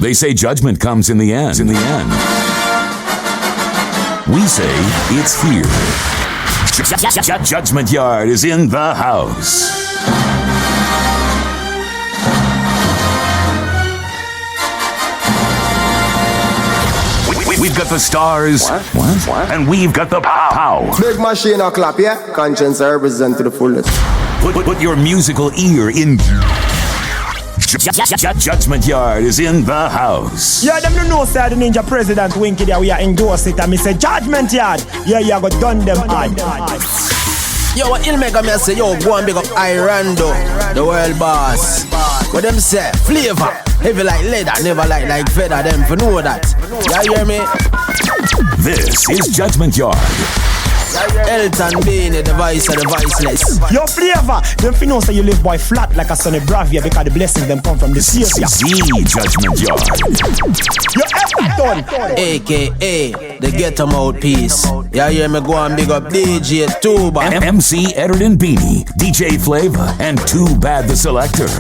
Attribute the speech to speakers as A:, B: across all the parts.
A: They say judgment comes in the end. We say it's here. Judgment Yard is in the house. We've got the stars. What? And we've got the pow.
B: Big machine or clap, yeah? Conscience I represent to the fullest.
A: Put your musical ear in. Judgment Yard is in the house.
C: Yeah, them don't know, sir, the ninja president Winky there, we are endorse it, and me say Judgment Yard. Yeah, you got done them hard.
D: Yo, what he'll make me say, yo, go and big up Irando, the world boss. What them say, flavor, heavy like leather, never like feather, them for know that. You hear me?
A: This is Judgment Yard.
D: Elton being the voice of the voiceless.
C: Your flavor, them finna say you live boy flat like a Sonny Bravia because the blessings them come from the Savior.
A: Judgment Yard.
C: You're Everton,
D: AKA the Get 'em Out piece. You hear me? Go and big up DJ Tuba,
A: MC Edderton Beanie, DJ Flavor, and Too Bad the Selector.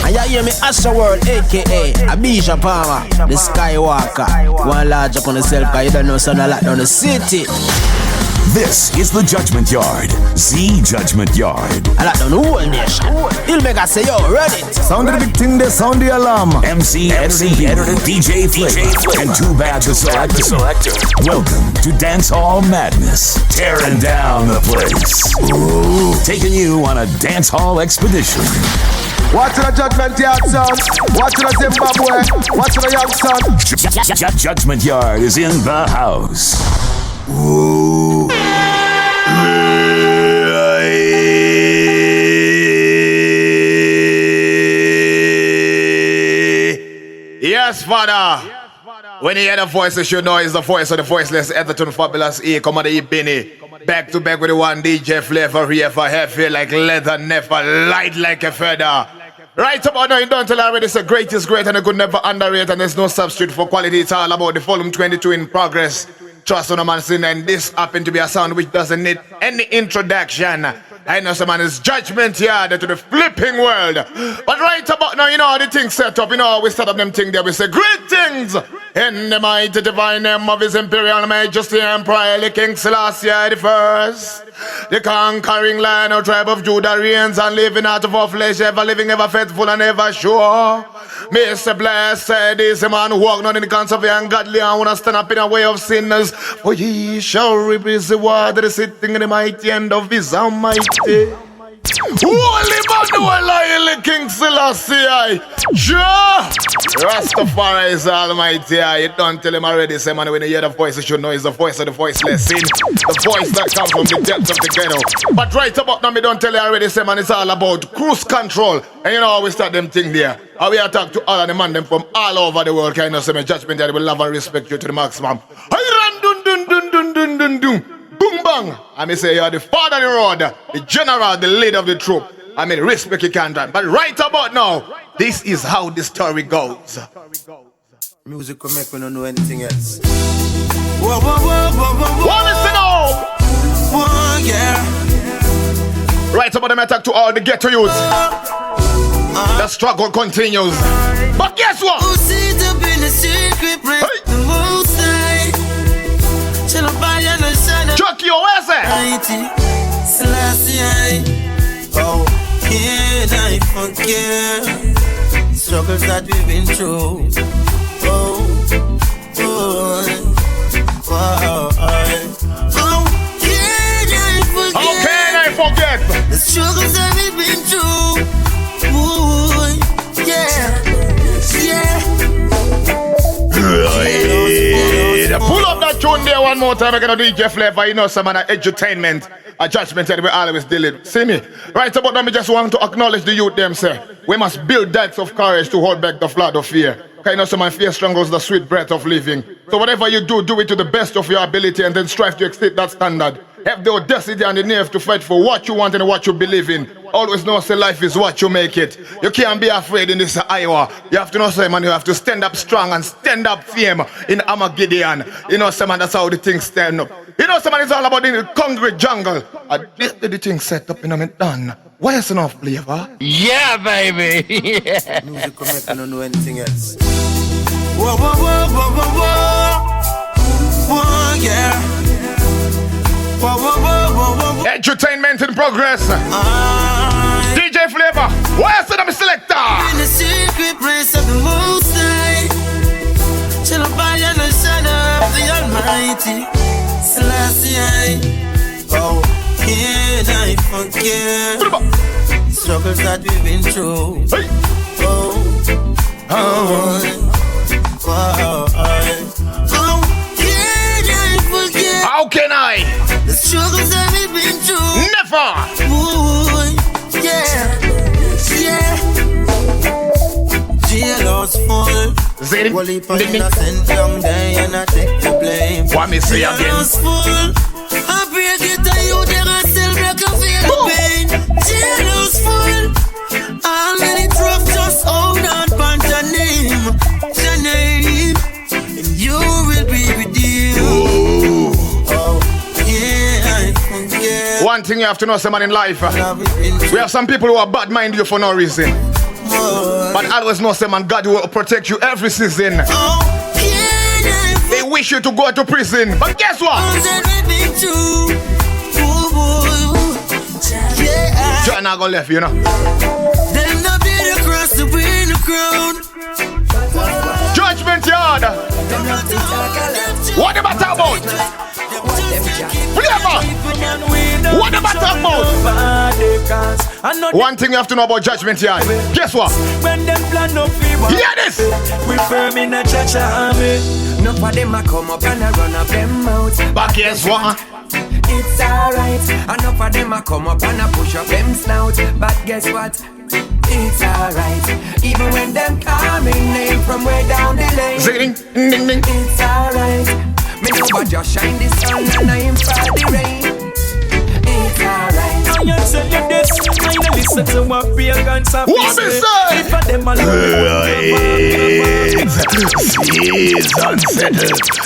D: And you hear me? Asha World, AKA Abisha Palmer, the Skywalker. One large up on the self, cause you don't know son a lot down the city.
A: This is the Judgment Yard, Z Judgment Yard.
D: I like the whole nation. He'll make us say, yo, ready.
B: Sound the big thing, they sound the alarm.
A: MC Edderton, DJ Flavor, and Too Bad the Selector. Welcome to Dancehall Madness, tearing down the place. Ooh. Taking you on a dancehall expedition.
B: Watch the Judgment Yard sound. Watch the Zimbabwe. Watch the young son.
A: Judgment Yard is in the house. Ooh.
E: Yes, Father. When you hear the voice, you should know it's the voice of the voiceless. Everton Fabulous E, Commander E. Benny. Back to back with the one DJ Flavor here for heavy like leather, never light like a feather. Right about now, you don't tell already, it's the greatest great and I could never underrate, and there's no substitute for quality. It's all about the volume 22 in progress. Trust on a man sin, and this happened to be a sound which doesn't need any introduction. I know some man is Judgment Yard to the flipping world. But right about now, you know how the things set up. You know how we set up them things there. We say great things in the mighty divine name of His Imperial Majesty Emperor King Selassie the First. The conquering Lion of tribe of Judah reigns and living out of our flesh, ever living, ever faithful and ever sure. Mr. Blessed is the man who walk not in the counsel of the ungodly and wanna stand up in a way of sinners. For ye shall reap his reward that is sitting in the mighty end of His Almighty. Holy Manuel, King Selassie, Jah, Rastafari is Almighty. You don't tell him already, say man, when you hear the voice, you should know it's the voice of the voiceless. The voice that comes from the depths of the ghetto. But right about now, me don't tell you already, say man, it's all about cruise control. And you know how we start them thing there. How we attack to all of them and them from all over the world. Kind of say me Judgment that will love and respect you to the maximum. I run dun dun dun dun dun dun dun. Boom bang! I may say you are the father of the road, the general, the leader of the troop. I may respect you can't run. But right about now, this is how the story goes.
D: Music will make me not know anything else.
E: What is it now?
D: Yeah.
E: Right about them attack to all the ghetto youths. The struggle continues. But guess what?
F: Who sees up in the secret place?
E: Hey.
F: The most high.
E: Chucky, where's that?
F: Selassie, oh, can I forget struggles that we've been through? Oh,
E: can I forget
F: the struggles that we've been through? Ooh, yeah.
E: Pull up that tune there one more time. I'm gonna DJ Flavor. You know, some man edutainment, a judgment that we always deal with. See me? Right about now, me just want to acknowledge the youth them say we must build dikes of courage to hold back the flood of fear. Okay, you know, some man fear strangles the sweet breath of living. So whatever you do, do it to the best of your ability and then strive to exceed that standard. Have the audacity and the nerve to fight for what you want and what you believe in. Always know, say life is what you make it. You can't be afraid in this Iowa. You have to know, say man, you have to stand up strong and stand up firm in Armageddon. You know, say man, that's how the things stand up. You know, say man, it's all about the concrete jungle. And this is the thing set up in a done. Where's enough flavor?
D: Yeah, baby.
F: Music will make me not know anything else. Whoa, whoa, whoa, whoa, whoa, whoa. Whoa, yeah. Whoa, whoa, whoa, whoa, whoa.
E: Entertainment in progress. DJ Flavor, where's the selector?
F: In the secret place of the Most High, shall abide in the shadow of the Almighty. Selassie, oh, can I forget struggles that we've been through?
E: Hey.
F: Oh, oh, oh, can I forget?
E: How can I?
F: The struggles that we've been through.
E: Never.
F: Ooh, yeah, yeah. Jailhouse full.
E: Zing,
F: Well, he put
E: ding, ding.
F: innocent young day and I take the blame.
E: What me say again?
F: Jailhouse full. I break it to you, there I still break and feel the pain. Jailhouse full. All in it rough, just hold on, pan your name. Your name. And you will be redeemed. Oh, yeah, I forget.
E: One thing you have to know, someone in life, we have some people who are bad mind you for no reason. But always know, someone, God will protect you every season. They wish you to go to prison, but guess what? John not gonna left you, know.
F: Them not be the cross to bring the crown.
E: Judgment Yard. What am I talking about? Flavor. What am I talking about? One thing you have to know about Judgment Yard. Guess what?
C: When them plan up fever,
E: Hear this.
C: we firm in a church army. No for them a come up and a run up them mouth.
E: But guess what?
C: It's alright. Enough of them a come up and a push up them snout. But guess what? It's alright. Even when them call me name from way down the lane.
E: Zing, ding, ding.
C: It's alright. Me know but just shine the sun and I am for the rain. It's alright. I tell you this. I listen to what pagans have to say. If a them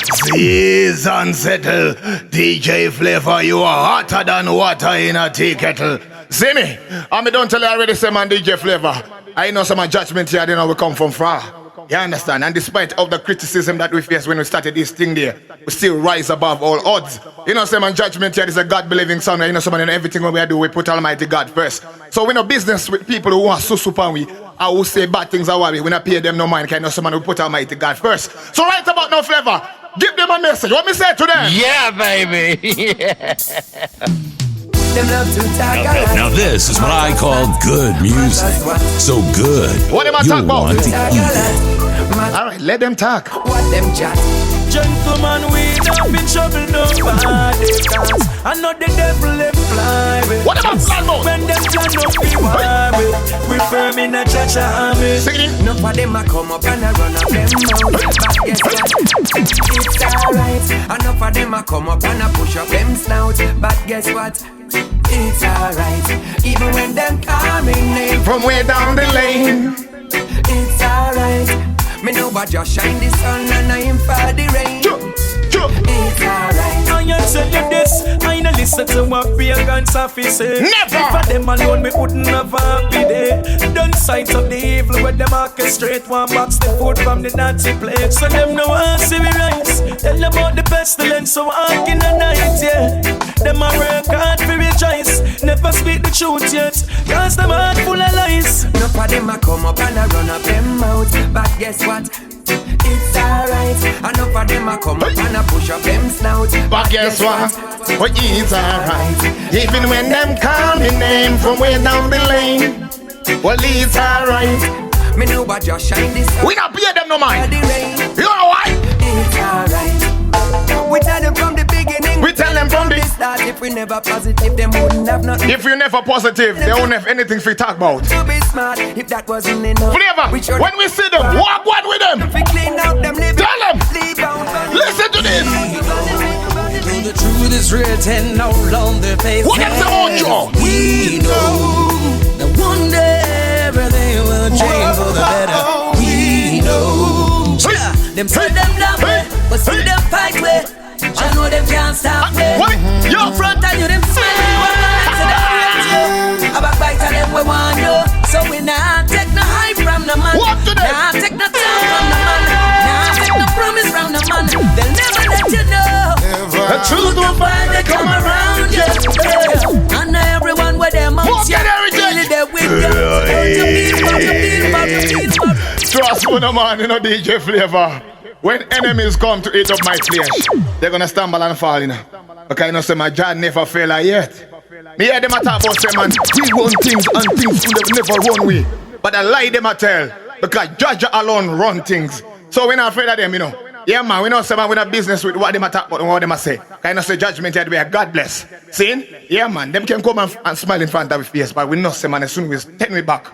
E: Season settle. DJ Flavor, you are hotter than water in a tea kettle. See me? I don't tell you already, say man, DJ Flavor. I know some Judgment here, they know we come from far. You understand? And despite of the criticism that we faced when we started this thing there, we still rise above all odds. You know, some Judgment here is a God-believing son. You know, someone in everything we do, we put Almighty God first. So we no business with people who want to super we, or who say bad things about we not pay them no mind. Can know someone who put Almighty God first. So right about now, Flavor, give them a message. What me say to them?
D: Yeah, baby.
A: Now this is what I call good music. So good,
E: What am I
A: you
E: talking about?
A: want to eat it.
E: All right, let them talk.
C: What them chat? Gentlemen, we don't be trouble nobody. Cause I know the devil them fly with.
E: What about plan mode?
C: When them plan up we worry. We firm in a church army.
E: Sing it.
C: No for them a come up and a run up them mouth. But guess what? It's alright. Enough for them a come up and a push up them snout. But guess what? It's alright. Even when them call me name
E: From way down the lane.
C: it's alright. Me know but just shine the sun and I am for the rain. It's alright. I tell you this, I no listen to what pagans have to say.
E: Never.
C: If for them alone, me wouldn't have a happy day. Done sight of the evil where them orchestrate. One box the food from the Nazi plate. So them no want see me rise. Tell about the pestilence so walk in the night, yeah. Them a work hard for rejoice. Never speak the truth yet, cause them heart full of lies. No for them a come up and a run up them mouth. But guess what? It's alright. Enough of them a come up and a push up them snout.
E: But guess what? Oh, it's alright. Even when them call me name from way down the lane. Well, it's alright.
C: Me know but just shine this sun.
E: We not pay them no mind.
C: The rain.
E: You know why?
C: It's alright. We tell them from the beginning.
E: We tell them from the
C: start. If we never positive, them wouldn't have nothing.
E: If you never positive, they won't have anything for you talk about.
C: To be smart, if that wasn't enough.
E: Flavor, when we see them, walk one with them.
C: If we clean out them living,
E: Tell them.
C: leave out.
E: Listen to this.
G: The truth is written all on their faces.
E: What is the audio?
G: We know that one day everything will change for the better. We know. Them say them love way, but still them fight way. I know them can't stop way.
E: What? Yo.
G: Front and you them smell one so them rate you. A backbite of them we want you. So we not take no hype from the man.
E: What to them?
G: Nah take no time from the man. Nah come around you. Yeah. And everyone with them amongst you, really they with you.
E: Trust me, no man, you know DJ Flavor. When enemies come to eat up my flesh, they're gonna stumble and fall, you know. Okay, you know, say my job never fail yet. Me hear them a talk about say, man, we run things and things will never run we. But I lie them a tell, because Judge alone run things. So we're not afraid of them, you know. Yeah, man, we know say, man, we're not business with what them a talk about and what them a say. Kind of say judgment here, where God bless. See? Yeah, man, them can come and smile in front of our face, but we know say, man, as soon as we take me back,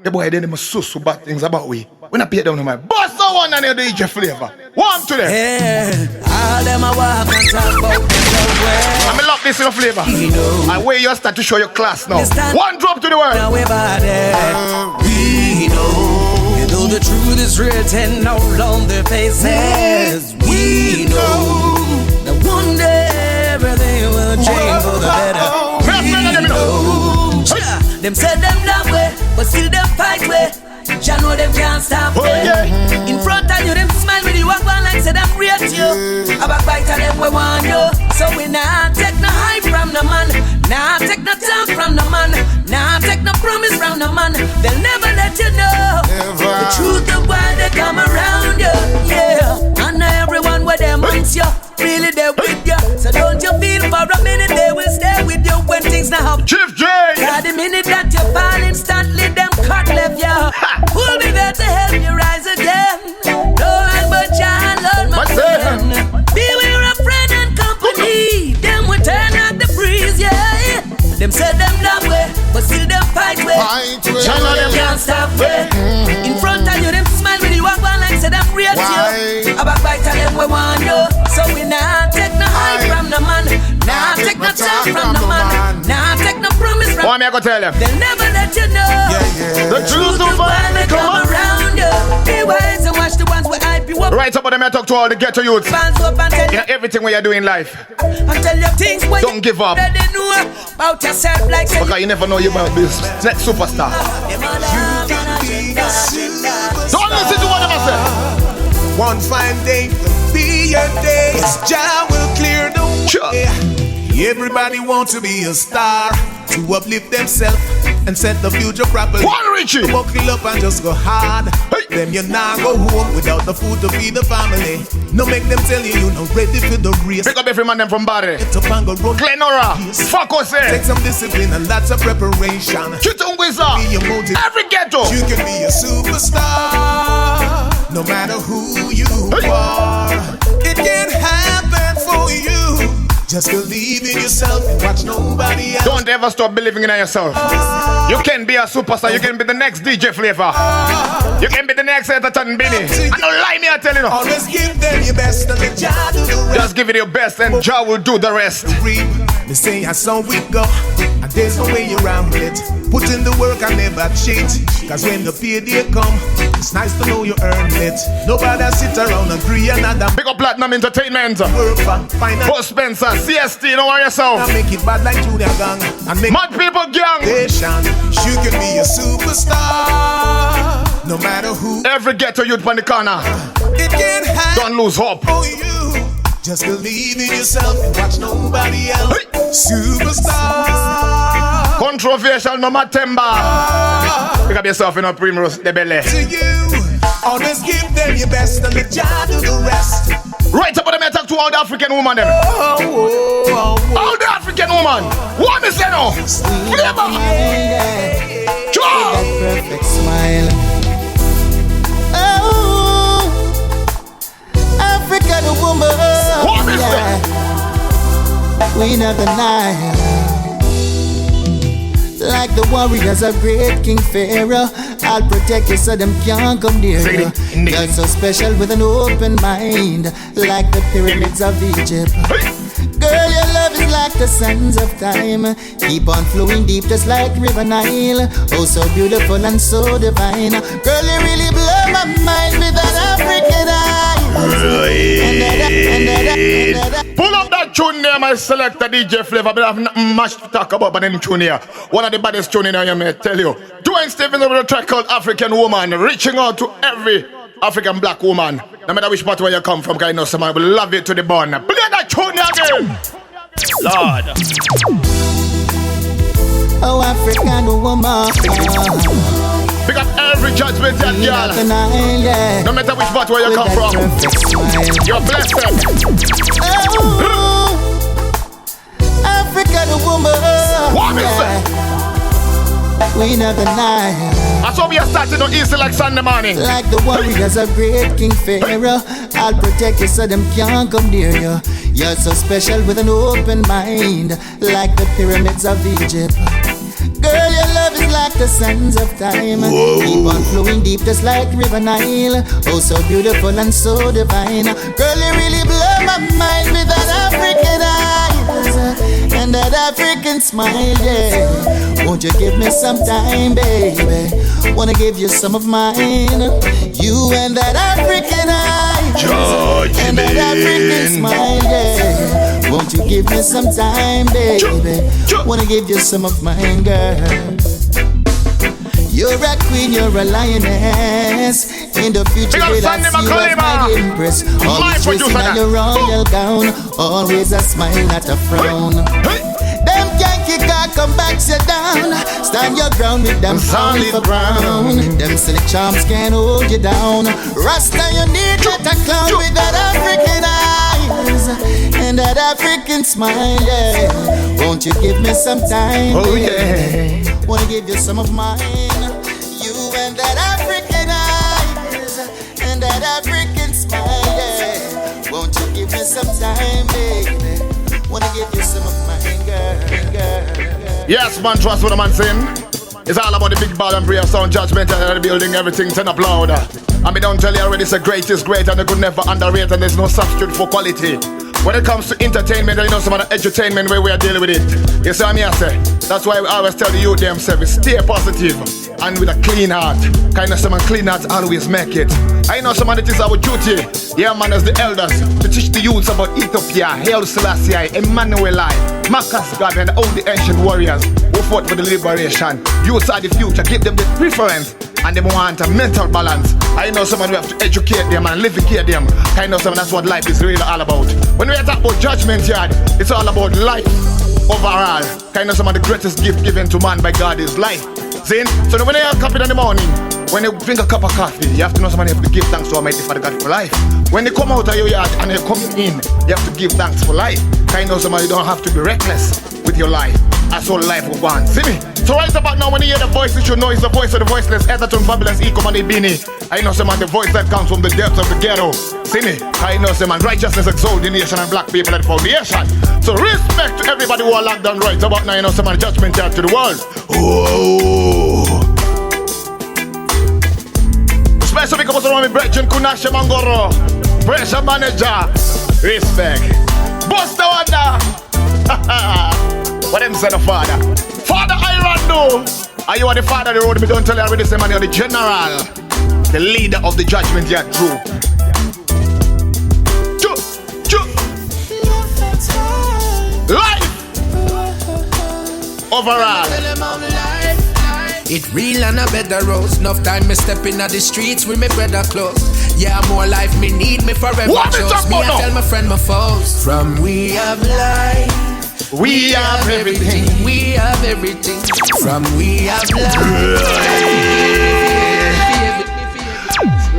E: the boy they must so bad things about we. We not pay down on my boss. No one on the DJ Flavor. Warm to them.
G: Yeah, all them a walk and talk about the
E: I love this in the Flavor.
G: You know.
E: And where you start to show your class now. One drop to the world.
G: Now we know. You know the truth is written all on their faces. We know that one day everything will change for the better. We know. Them said them that way, but still them fight way. Ya know them can't stop way. In front of you, them smile with you, walk on like say them rate you. A backbite of them we want you. So we not take no hype from the man, not take no talk from the man, not take no promise from the man. They'll never let you know the truth of why they come around you. Yeah, and everyone with them wants you, really they with you. So don't you feel for a minute they will stay with you when things not happen.
E: Chief J.
G: The minute that you fall instantly, them cut left you. Who'll be there to help you rise again? No one but John, Lord, my friend. Beware of friend and company. Them will turn out the breeze, yeah. Them said them that way, but still them fight way. John, them can't stop way. In front of you, them smile when you walk on like say them rate you. A backbite of them we want you. So we not take no hype from the man, not take no talk from the man, not take no promise from.
E: What am I gonna tell you?
G: They'll never let you know
E: the truth will finally come
G: around you. Be wise and watch the ones who hype you up.
E: Right up on them, I talk to all the ghetto youths.
G: Fans up and tell you
E: everything what you do in life.
G: And tell you things where
E: don't give up.
G: They know about yourself like say
E: because you never know you about this next superstar. Don't listen to what them say.
H: One fine day will be your day. Jah will clear the way. Everybody wants to be a star, to uplift themselves and set the future properly.
E: One Richie,
H: buckle up and just go hard. Them you not go home without the food to feed the family. No make them tell you you're not ready for the race.
E: Pick up every man them from Barry,
H: Glenora,
E: Focus.
H: Take some discipline and lots of preparation.
E: Every ghetto.
H: You can be a superstar, no matter who you are. It can happen for you. Just believe in yourself and watch nobody else.
E: Don't ever stop believing in yourself. You can be a superstar. You can be the next DJ Flavor. You can be the next Etherton Binny. And don't lie me, I tell you no.
H: Always give them your best and let Jah do the rest.
E: Just give it your best and Jah will do the rest.
H: They say how some we go, and there's no way around it. Put in the work and never cheat, cause when the payday come, it's nice to know you earned it. Nobody sit around and agree another.
E: Big up Platinum Entertainment.
H: Work for, find out.
E: Post Spencer, CST, don't worry yourself.
H: And make it bad like Junior Gang. And make
E: Mad People Gang.
H: You can be a superstar, no matter who.
E: Every ghetto youth on the corner.
H: It can happen.
E: Don't lose hope.
H: For you. Just believe in yourself and watch nobody else. Superstar.
E: Controversial no matemba. Pick up yourself in a primrose the belly.
H: To you, always give them your best and let Jah do the rest.
E: Right up on them, I talk to all the African woman them. All the African woman. What is that now? Flavor.
I: That perfect smile. Oh, African woman.
E: What is that?
I: Queen of the Nile. Like the warriors of great King Pharaoh, I'll protect you so them can't come near you. You're so special with an open mind, like the pyramids of Egypt. Girl, your love is like the sands of time, keep on flowing deep just like River Nile. Oh, so beautiful and so divine. Girl, you really blow my mind with that African eye.
E: Pull up that tune there, my selector DJ Flavor. But I have nothing much to talk about, but then tune here. One of the baddest tune in here, I may tell you. Dwayne Stevens with a track called African Woman, reaching out to every African black woman. No matter which part where you come from, because I know somebody will love it to the bone. Play that tune again. Lord.
I: Oh, African woman.
E: Pick up every judgment that girl. No matter which part where you come from. You're blessed.
I: Oh, African woman.
E: What is that?
I: Queen of the night.
E: I saw we are starting on easy like Sunday morning.
I: Like the warriors of great King Pharaoh, I'll protect you so them can't come near you. You're so special with an open mind, like the pyramids of Egypt. Girl, your love is like the sands of time. Whoa. Keep on flowing deep just like River Nile. Oh, so beautiful and so divine. Girl, you really blow my mind with that African eyes and that African smile, yeah. Won't you give me some time, baby? Wanna give you some of mine. You and that African eyes
E: Judgement.
I: and that African smile, yeah. Won't you give me some time, baby? Wanna give you some of mine, girl. You're a queen, you're a lioness. In the future, we'll ask you as my empress. Always dressing in your royal gown. Always a smile, not a frown. Them Yankee car come back, sit down. Stand your ground with them solid brown. Them silly charms can't hold you down. Rasta, you need to clown with that African eyes and that African smile, yeah. Won't you give me some time?
E: Oh, yeah.
I: Wanna give you some of mine. You and that African eyes and that African smile, yeah. Won't you give me some time, baby? Wanna give you some of mine, girl.
E: Yes, man, trust what a man saying. It's all about the big ball and prayer sound judgment and the building, everything turn up louder. I mean, don't tell you already, it's great is great and they could never underrate and there's no substitute for quality. When it comes to entertainment, you know some of the edutainment where we are dealing with it. You see what I say? That's why I always tell the youth themselves, stay positive and with a clean heart. Kind of someone clean heart always make it. I know some of it is our duty, yeah man, as the elders, to teach the youths about Ethiopia, Haile Selassie, Emmanuel I, Marcus God and all the ancient warriors who fought for the liberation. Youths are the future, give them the preference. And they want a mental balance. I know someone we have to educate them and livicate them. Kind of someone that's what life is really all about. When we talk about judgment yard, it's all about life overall. Kind of some of the greatest gift given to man by God is life. See? So when you have coffee in the morning, when you drink a cup of coffee, you have to know somebody have to give thanks to Almighty Father God for life. When you come out of your yard and you come in, you have to give thanks for life. Kind of somebody don't have to be reckless with your life. That's all life will go on. See me? So right about now, when you hear the voice, you should know it's the voice of the voiceless. Etherton Fabulous Eco Money Bini. I know some man, the voice that comes from the depths of the ghetto. See me? I know some man, righteousness exalt the nation and black people at the foundation. So respect to everybody who are locked down right about now. You know some man, judgment out to the world. Whoa. Special because of my brethren, Kunasha Mangoro. Pressure manager. Respect. Buster Wanda. What them say the father? Father Irando. Are you on the father of the road? Me don't tell you already, say man, you're the general. The leader of the judgment yard true. Life. Overall.
G: It real and a better rose. Enough time me step in the streets with me brother close. Yeah, more life me need me forever.
E: What
G: chose me, I tell my friend my foes. From we have life.
E: We have everything.
G: We have everything. From we have life.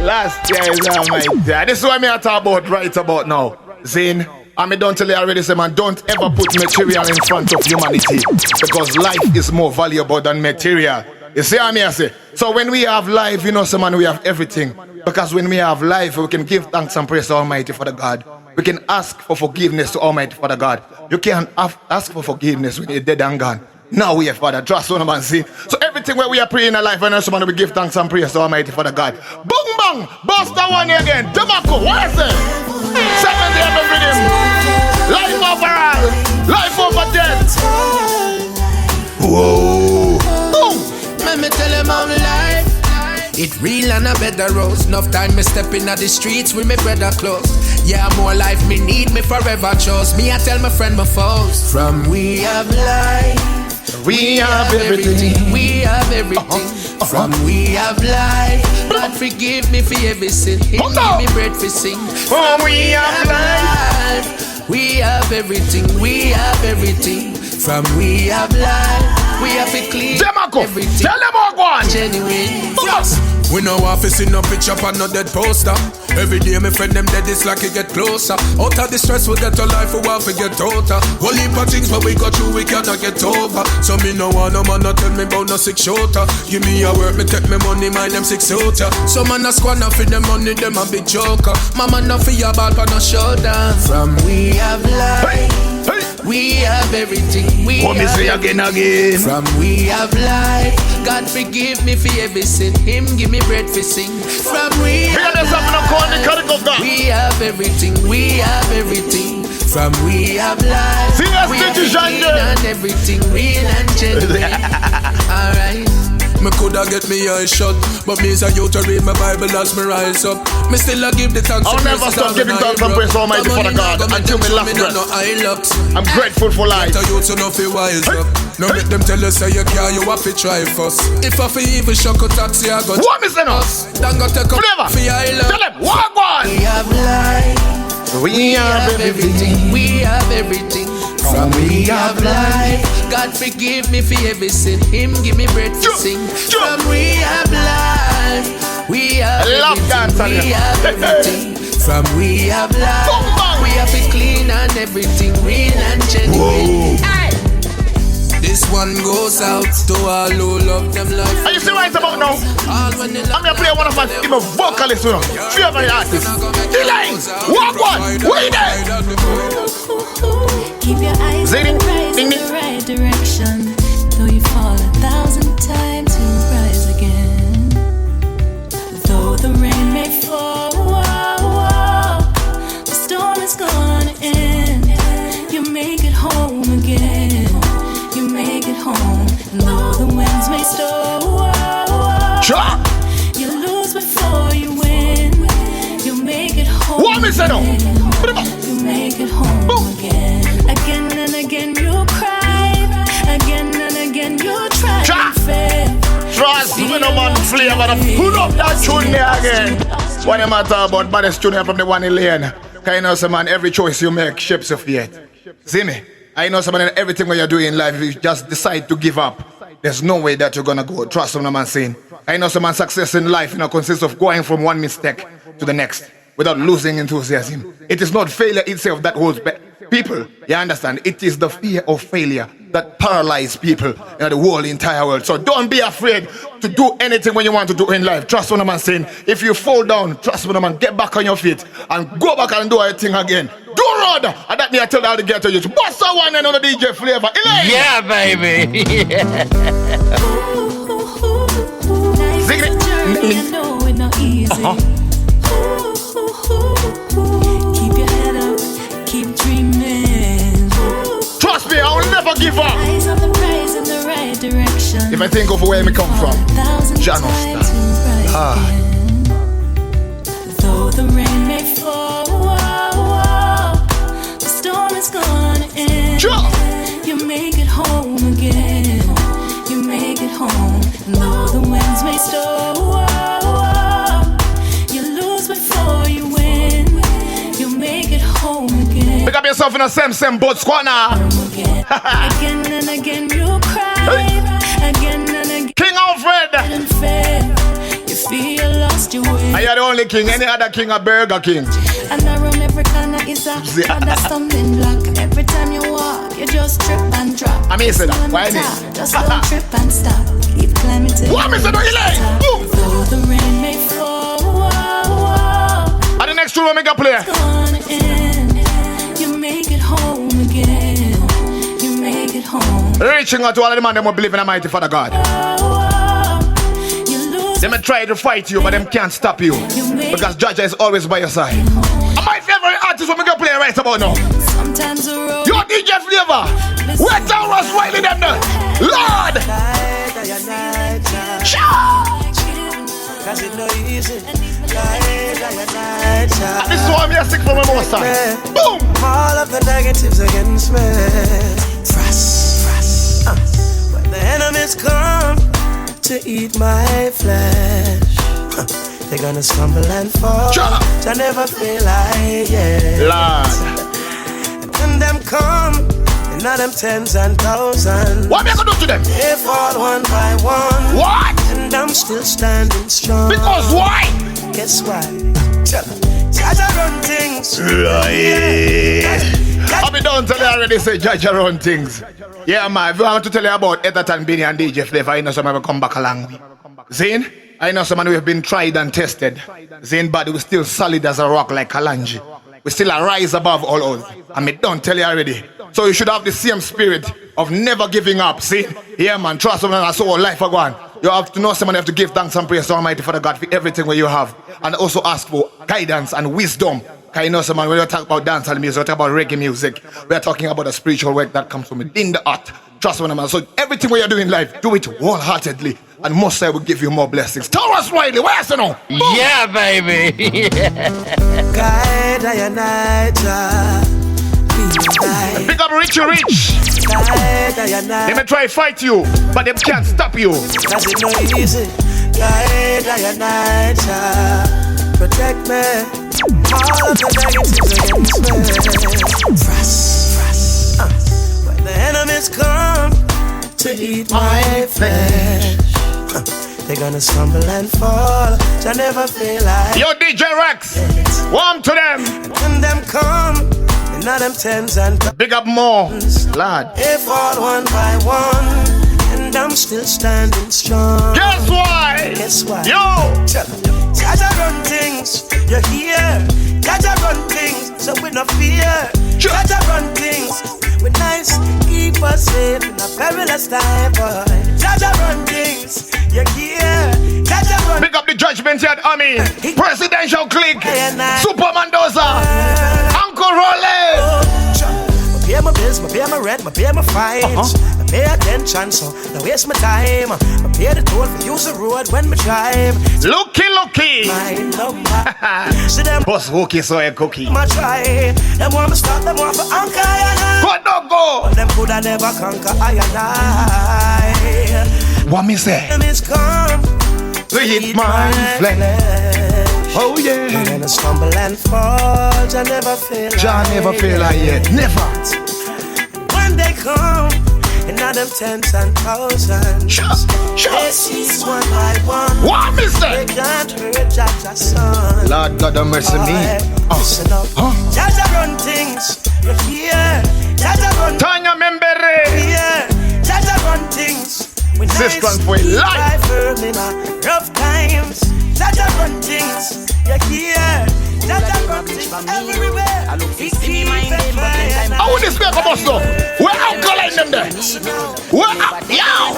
E: Last year is my dad. This is what I talk about right about now. Zane, I mean, don't tell you already, say man, don't ever put material in front of humanity because life is more valuable than material. You see what I say? So when we have life, you know, say man, we have everything. Because when we have life, we can give thanks and praise to Almighty Father God. We can ask for forgiveness to Almighty Father God. You can't ask for forgiveness when you're dead and gone. Now we have Father, trust one man see. So everything where we are praying in our life, and somebody we give thanks and praise to Almighty Father God. Boom bang, bust that one again. Tobacco, what is it? 7 day of rhythm. Life overall, life over death. Whoa. Boom.
G: Let me tell him I'm life. It real and a better rose. Enough time me step in the streets with me brother close. Yeah, more life me need me forever chose. Me I tell my friend my foes. From we have life.
E: We have everything.
G: We have everything. From we have life. God forgive me for every sin. He give me bread for sing.
E: From we have life.
G: We have have everything, we have everything. From we have life, we have to clean everything.
E: Tell them all one.
G: Genuine.
C: We know want to see no picture on no dead poster. Every day me friend them dead, it's like it get closer. Out of the stress we get to life, we want to get older. Whole heap of things but we got through, we cannot get over. So me no want no man no tell me about no 6 shooter. Give me a work, me take me money, mind them 6 shooter. So man a squander for them money, them a big joker. Mama no for your ball but no shoulder.
G: From we have life, we have everything. We have
E: everything. Again.
G: From we have life, God forgive me for every sin. Him give me bread for sing. From we have life, we have everything. We have everything. From we have life, we have clean and everything real and genuine. Alright.
C: Me coulda get me eyes shut, but me as a youth to read my Bible as me rise up. Me still a give the thanks.
E: I'll never stop giving thanks and praise Almighty for the God until me last breath. I'm grateful for life.
C: Get a youth to know fi wise up. No make them tell you say you can't, you have to try first. If I fi even shock a taxi, I got
E: what me say now?
C: Then go take up fi island.
E: Tell them walk on.
G: We have life, we have everything. We have everything. From we have life, God forgive me for every sin. Him give me bread to sing. From we have life, we have everything. We have everything. From we have life, we have it clean and everything real and genuine.
C: This one goes out to all who love them life.
E: Are you see what it's about now? I'm gonna play one of my vocalists, you know. Favorite artists. The lines. Walk one. Wait there.
J: Keep your eyes on the prize in the right direction. Though you fall 1,000 times, you rise again. Though the rain may fall, the storm is gonna end. You make it home again. You make it home. And though the winds may storm, you lose before you win. You make it home.
E: What me say now?
J: You make it home again. Again and again you cry. Again and again you try and fail.
E: Trust me, no man flavor. Pull up that tune there again. What am I talking about? Baddest tune from the one in lane. Cause you know, some man, every choice you make shapes your fate. See me? I know, some man, everything what you're doing in life, if you just decide to give up, there's no way that you're gonna go. Trust me, no man saying. I know, some man, success in life, you know, consists of going from one mistake to the next without losing enthusiasm. It is not failure itself that holds back people. You understand? It is the fear of failure that paralyzes people in the whole entire world. So don't be afraid to do anything when you want to do in life. Trust what I'm saying. If you fall down, trust what I'm get back on your feet and go back and do everything again. Do road! And that me I tell all the girls to you. Bust a one and on the DJ flavor. Elaine!
D: Yeah, baby!
J: Sing it! know it's not easy. Keep your head up, keep dreaming.
E: Trust me, I will never give up.
J: Eyes on the prize in the right direction.
E: If I think of where me come from, Judgement.
J: Though the rain may fall, the storm is gonna end. You make it home again. You make it home. And though the winds may storm, you lose before you win. You make it home again.
E: Pick up yourself in the same boat squanner.
J: Again and again you cry. Again and again.
E: King Alfred.
J: You feel lost your way.
E: I are the only king. Any other king a Burger King.
J: And around every corner is a stumbling block. Every time you walk, you just trip and drop.
E: I mean, say that. Why me?
J: Just don't trip and stop. Keep climbing till
E: what me say? Don't you like?
J: Though the rain may fall,
E: and the next two will make a play.
J: It's gonna end. You make it home again. You make it home.
E: Reaching out to all of the man that believe in a mighty Father God. They may try to fight you, but them can't stop you. Because Judge is always by your side. And my favorite artist when we go play right about now.
J: Sometimes the road.
E: Your DJ flavor. Where down was Wiley them there. Lord. This is why I'm sick from my most side. Boom.
K: All of the negatives against me. When the enemies come to eat my flesh, they're gonna stumble and fall. I never feel like it.
E: Lord.
K: And when them Now them tens and thousands.
E: What am I gonna do to them?
K: They fall one by one.
E: What?
K: And I'm still standing strong.
E: Because why?
K: Guess why? Jaja run things.
E: I've been done tell you already, say Jaja run things. Yeah, man, if you want to tell you about Etherton, Benny and DJ Flavor, I know someone will come back along with. Zane, I know someone who have been tried and tested. Zane body was still solid as a rock like Kalanji. We still a rise above all odds. And me don't tell you already. So you should have the same spirit of never giving up. See? Yeah, man, trust someone that's all life are gone. You have to know someone, you have to give thanks and praise to Almighty Father God for everything that you have. And also ask for guidance and wisdom. Because you know someone, when you talk about dancehall music, we talk about reggae music, we are talking about a spiritual work that comes from within the heart. Trust one man. So everything what you do in life, do it wholeheartedly. And most I will give you more blessings. Tell us, Riley, where's the now?
D: Yeah, baby.
K: Guide I and
E: Pick up Richie Rich. They may try to fight you, but they can't stop you.
K: Cause it's no easy. Guide I and protect me. All of the negatives against me. Frost. When the enemies come to eat my flesh, they're gonna stumble and fall. I never feel like.
E: Yo, DJ Rex, warm to them.
K: When them come, and now them tens and
E: big up more, lad.
K: They fall one by one, and I'm still standing strong.
E: Guess why?
K: Guess why?
E: Yo,
K: Jaja run things, you're here. Jaja run things, so we no fear. Jaja run things, we nice, keep us safe in a perilous time, boy. Jaja run things, you're here. Jaja run.
E: Pick up the Judgement yard, army, presidential clique, Superman Doza, Uncle Rolling.
K: Pay my bills, I pay my rent, I pay my fines. I pay attention, so don't waste my time. I pay the toll for use the road when we drive.
E: Looky.
K: My number. See them
E: Boss Wookie so a cookie.
K: my try. Them want me stop, them want for anchor I.
E: Go, no go.
K: But them could I never conquer I.
E: What me say?
K: Them is come
E: to eat my flesh. Oh yeah.
K: They're gonna stumble and fall. I never feel
E: John never feel like yet. Never.
K: When they come, and now them tens and thousands.
E: Sure.
K: They seize one by one.
E: What me say?
K: They can't hurt Jaja's son.
E: Lord God have mercy me.
K: Listen up. Jaja run things. You're here. Jaja run.
E: Tanya Membere.
K: Here. Jaja run things. When
E: Sisters for life.
K: In a rough times. Jaja run things. You're here. Jaja run things everywhere.
E: How would this be a boss though? Where alkaline them there? Where up? Yo!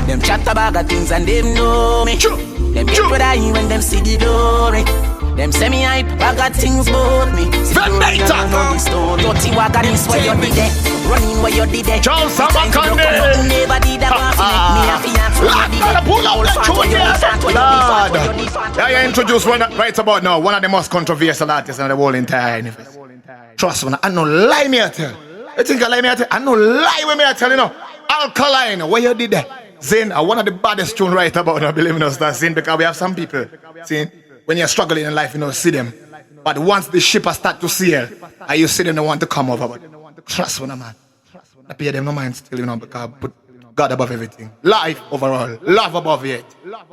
G: Them chat about things and them know me. Them get what I when them see the glory. Them say me hype, I got things about me.
E: Vendetta!
G: Dirty wagon is where you did it. Running where you did it.
E: Charles Samakande!
G: Never did that one for me.
E: Gotta pull out the tune, Lord! I introduce one right about now, one of the most controversial artists in the whole entire universe. Trust me, I no lie me I tell. You think I lie me I tell? I no lie with me I tell you know. Alkaline, where you did that? Zane, one of the baddest tune right about now, believe me, that's Zane, because we have some people, see, when you're struggling in life, you know, see them. But once the ship start to sail, and you see them, they want to come over. But trust me, man. I pay them no mind still, you know, because I put God above everything. Life overall. Love above it.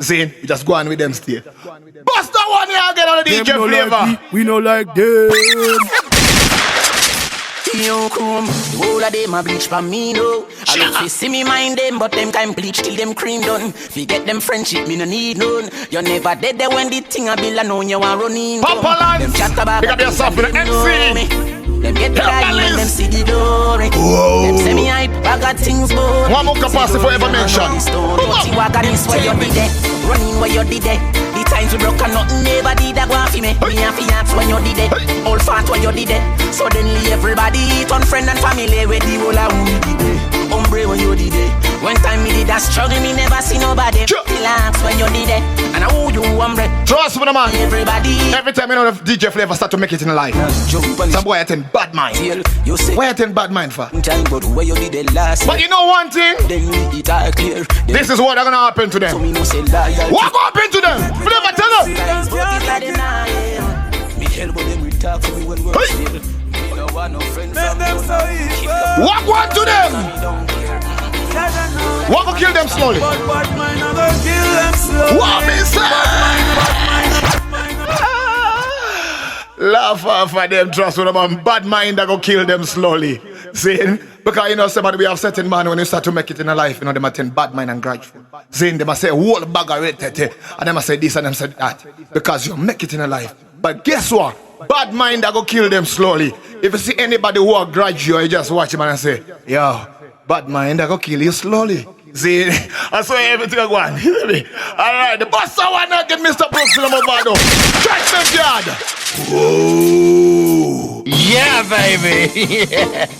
E: Zane, you just go on with them still. Bust that one here again on the DJ Flavor.
C: Like we no like them.
G: Yo, come, the whole of them a bleach for me, no. I don't fi see me mind them, but them can bleach till them cream done. Forget them friendship, me no need none. You never dead there when the thing a bill alone, you want running.
E: Papa Lance,
G: them chat about
E: pick up yourself in the MC.
G: Them get crying when them see the glory. Them say me hype, I got things both.
E: One more capacity forever mention.
G: Dirty wagon is where you did it. Running where you did it. The times we broke and nothing never did that go off me. Me and fiance when you did it. Old fat when you did it. Suddenly everybody eat on friend and family with the whole of who we did it. Hombre when you did it. One time me did that struggle, me never see nobody. Relax when you did it. And who you hombre.
E: Trust me, man.
G: Everybody.
E: Every time you know the DJ Flavor start to make it in life. Some boy attend bad mind.
G: You say
E: why attend bad mind for?
G: But where you did it last.
E: But you know one thing?
G: Then we it all clear.
E: This is what gonna happen to them.
G: So me no say lie.
E: What gonna happen to them? Flavor tell them.
G: Me help them we talk to me when we're still. Me no want no friends from you.
E: Walk one to them. Walk or kill them slowly. What me say? Laugh off of them, trust with them, and bad mind that go kill them slowly. See? Because you know, somebody we have certain man when you start to make it in a life, you know, they might think bad mind and grudgeful. See? They must say, whole bag of red, and they must say this and them say that. Because you make it in a life. But guess what? Bad mind that go kill them slowly. If you see anybody who are grudge you just watch him and say, yo, bad mind that go kill you slowly. See, I saw everything I want. Alright, the boss I want to get Mr. Brooks in the Movado. Judgement yard. Whoa.
D: Yeah, baby.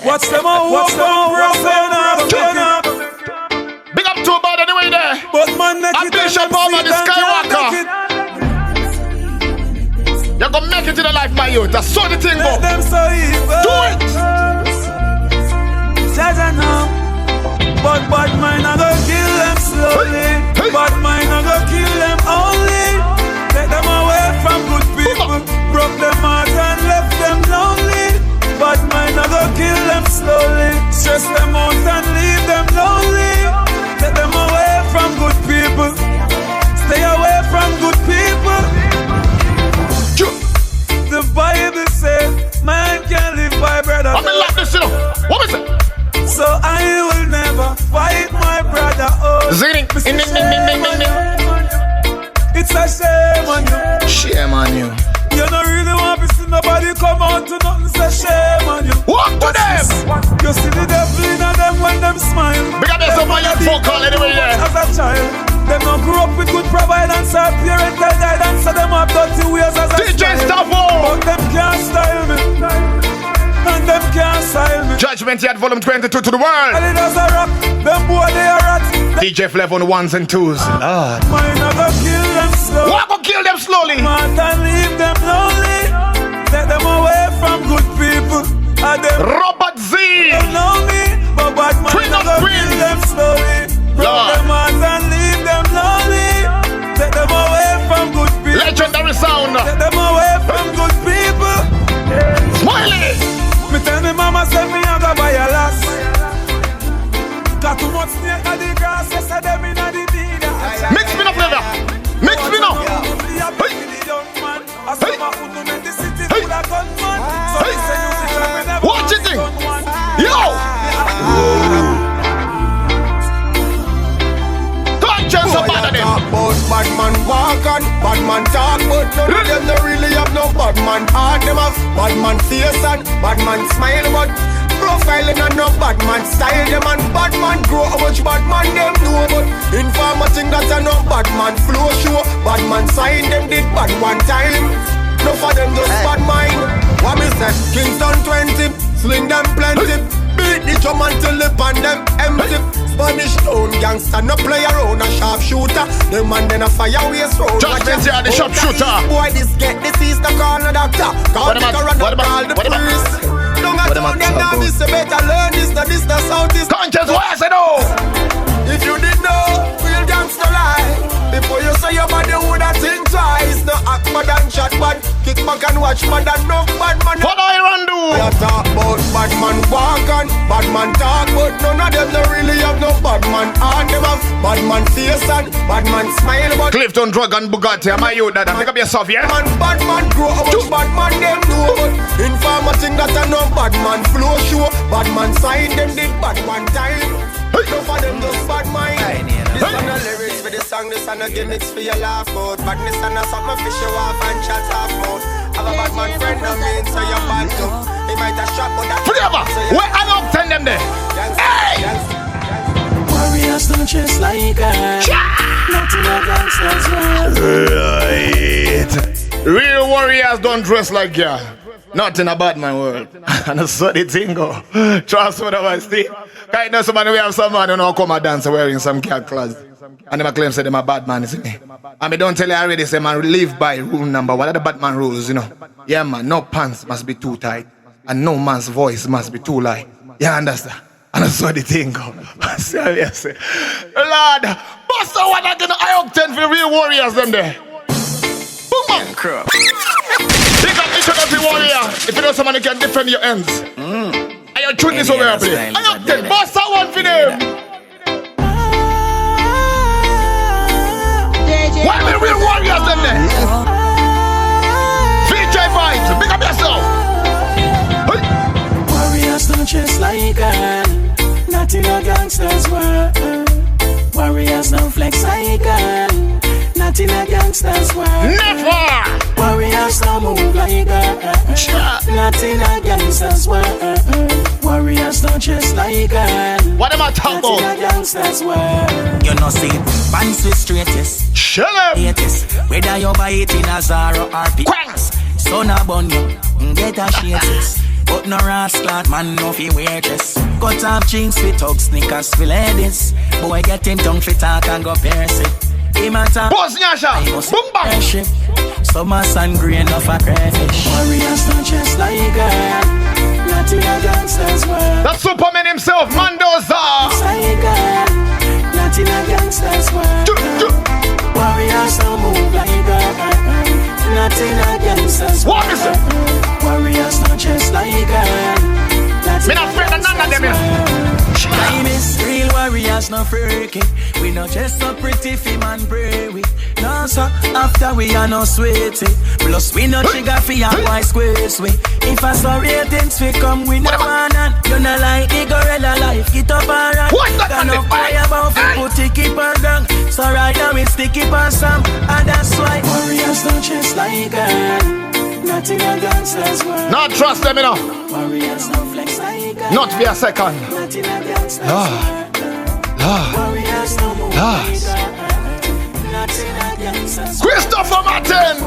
C: What's them on? What's them on?
E: Big up to about anyway there.
C: But man,
E: I'm Bishop Palmer, the Skywalker. You're gonna make it in the life, my youth. That's so the thing, go. Do it.
C: But bad mind I go kill them slowly. Bad mind I go kill them only. Take them away from good people. Broke them heart and left them lonely. Bad mind I go kill them slowly. Stress them out and leave them lonely. Take them away from good people. Stay away from good people. The Bible says man can live by bread alone.
E: I'm in love this, you know. What is it?
C: So I will never fight my brother. Oh, it's a shame on you.
E: Shame on you.
C: You don't really want to see nobody come out to nothing. It's a shame on you.
E: Walk to them.
C: You see the devil in them when them smile.
E: Because there's some young folk call anyway there.
C: As a child, them not grew up with good providence or parental guidance, so them have dirty ways as a
E: DJ
C: child. But them can't style me. And them can't style me.
E: Judgement yet volume 22 to the world.
C: And it does a rock. Them boy they are rat.
E: DJ Flev on the ones and twos. Lord.
C: Mine I go kill them slowly.
E: What go kill them slowly?
C: Man and leave them lonely. Take them away from good people. And them
E: Robert Z.
C: They know me. But bad man I go kill them slowly. Broke them heart and leave them lonely. Take them away from good people.
E: Legendary sound.
C: Take them away from good people.
E: Smiley.
C: Me tell me mama say me a go buy a lass. Got too much snake at the grass. Yes, I dem in the deed.
E: Mix me up, brother. Mix me up. What you think? Yo. Conscience about them.
B: Bad man walk on, bad man talk, but none of them don't really have no bad man heart. Them have bad man face and bad man smile, but profiling and no bad man style. Them and bad man grow how much bad man them know, but informer think that a no bad man flow show. Bad man sign them did bad one time. No for them just bad mind. What me say? Kingston 20, sling them plenty. Beat the drum until the pan them empty. Spanish town gangster, no play around a sharpshooter. Them man then a fire waste road.
E: Judgement here, the sharpshooter.
B: Boy, this get disease, the call the doctor. Call the coroner, call the police. Don't have to them now, this better learn this, this the south is.
E: Conscience, what I say no?
B: If you didn't know, real gangster lie. Before you say your body woulda think twice. No act bad and shot bad. Kick back and watch bad and no bad man.
E: What I run do?
B: You talk about bad man walk on, bad man talk, but none of them don't really have no bad man. And them have bad man face and bad man smile, but
E: Clifton Drug and Bugatti, am I you that? Pick up yourself, yeah?
B: bad man grow how much bad man them know, but informer think that a no bad man flow show. Bad man sign them did bad one time. No for them just bad mind. This are no lyrics for the song, this are no gimmicks for your laugh out. Badness and a something fish you off and chat off mouth. Have a bad man friend of me, so you're bad too. He might have shot, but that's
E: forever. Where I don't send them there. Hey!
G: Warriors don't dress like that. Nothing like gangsters.
E: Right. Real warriors don't dress like ya. Not in a bad man world. And that's what the thing go. Trust what I see. I know somebody we have someone who don't come and dance wearing some cat clothes. And them claim say them a bad man, see me. And me don't tell you already, say man live by rule number. What are the bad man rules, you know? Yeah man, no pants must be too tight. And no man's voice must be too light. You understand? And that's what the thing go. Seriously. Lord, bust the one again, I octane for real warriors them there. Boom up. Pick up each other warrior. If you know someone who can defend your ends. Are you girl tune this over play. I have to bust that one for them. Why the real warriors them there? VJ vibes, pick up yourself.
C: Warriors don't chase like girl. Not in a gangster's world. Warriors don't flex like girl. Not in a gangster's world.
E: Never.
C: Warriors don't move like girl. Not in a gangster's world. Warriors don't chase like girl.
E: What am I talking about?
C: Not in a gangster's world.
G: You know see, pants with straightest.
E: Shut up.
G: Whether you buy it in a Zara or P.S. Son a bun you, get a shades. But no rascal man no fi wear dress. Cut off jeans with tug sneakers for ladies. Boy get him tongue fi talk and go pierce it. Him a talk,
E: Boss Nyasha, boom bang.
G: Summer sun grain of a crayfish.
C: Warriors don't chase like girl. Not in a gangster's world.
E: The Superman himself, Mendoza.
C: Like girl. Not in a gangster's world. Warriors don't move like girl. Not in a gangster's world.
E: What is it?
C: Warriors don't chase like girl.
E: Me not afraid of none of them.
G: Time is real warriors no freaky. We no just so pretty fi man pray we. No so after we are no sweetie. Plus we no trigger fi and why squeeze we. If I saw ratings we come we no man and you no like the gorilla life. Get up and run. Got no fire about fi put it keep on down. So right now it's sticky on some. And that's why
C: warriors don't chase like girl. Not in a gangster's world.
E: Not trust them enough.
C: Warriors don't flex like girl.
E: Not be a second.
C: Not in a gangster's world. Warriors don't move like girl. Not in a gangster's world.
E: Christopher Martin.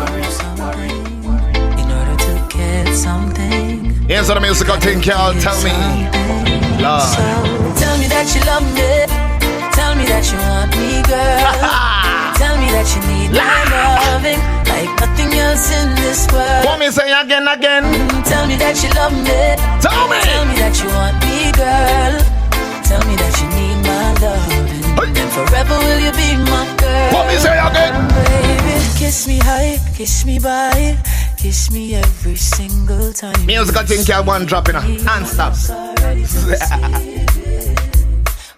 J: In order to get something.
E: Here's the musical thing, Carl. Tell me. Lord.
J: So tell me that you love me. Tell me that you want me, girl. Tell me that you need my loving like nothing else in this world.
E: Want me say again.
J: Tell me that you love me.
E: Tell me.
J: Tell me that you want me, girl. Tell me that you need my loving. And forever will you be my girl.
E: Want me say again.
J: Baby, kiss me high, kiss me by, kiss me every single time.
E: Musical thing, Carl. One drop in a hand stops.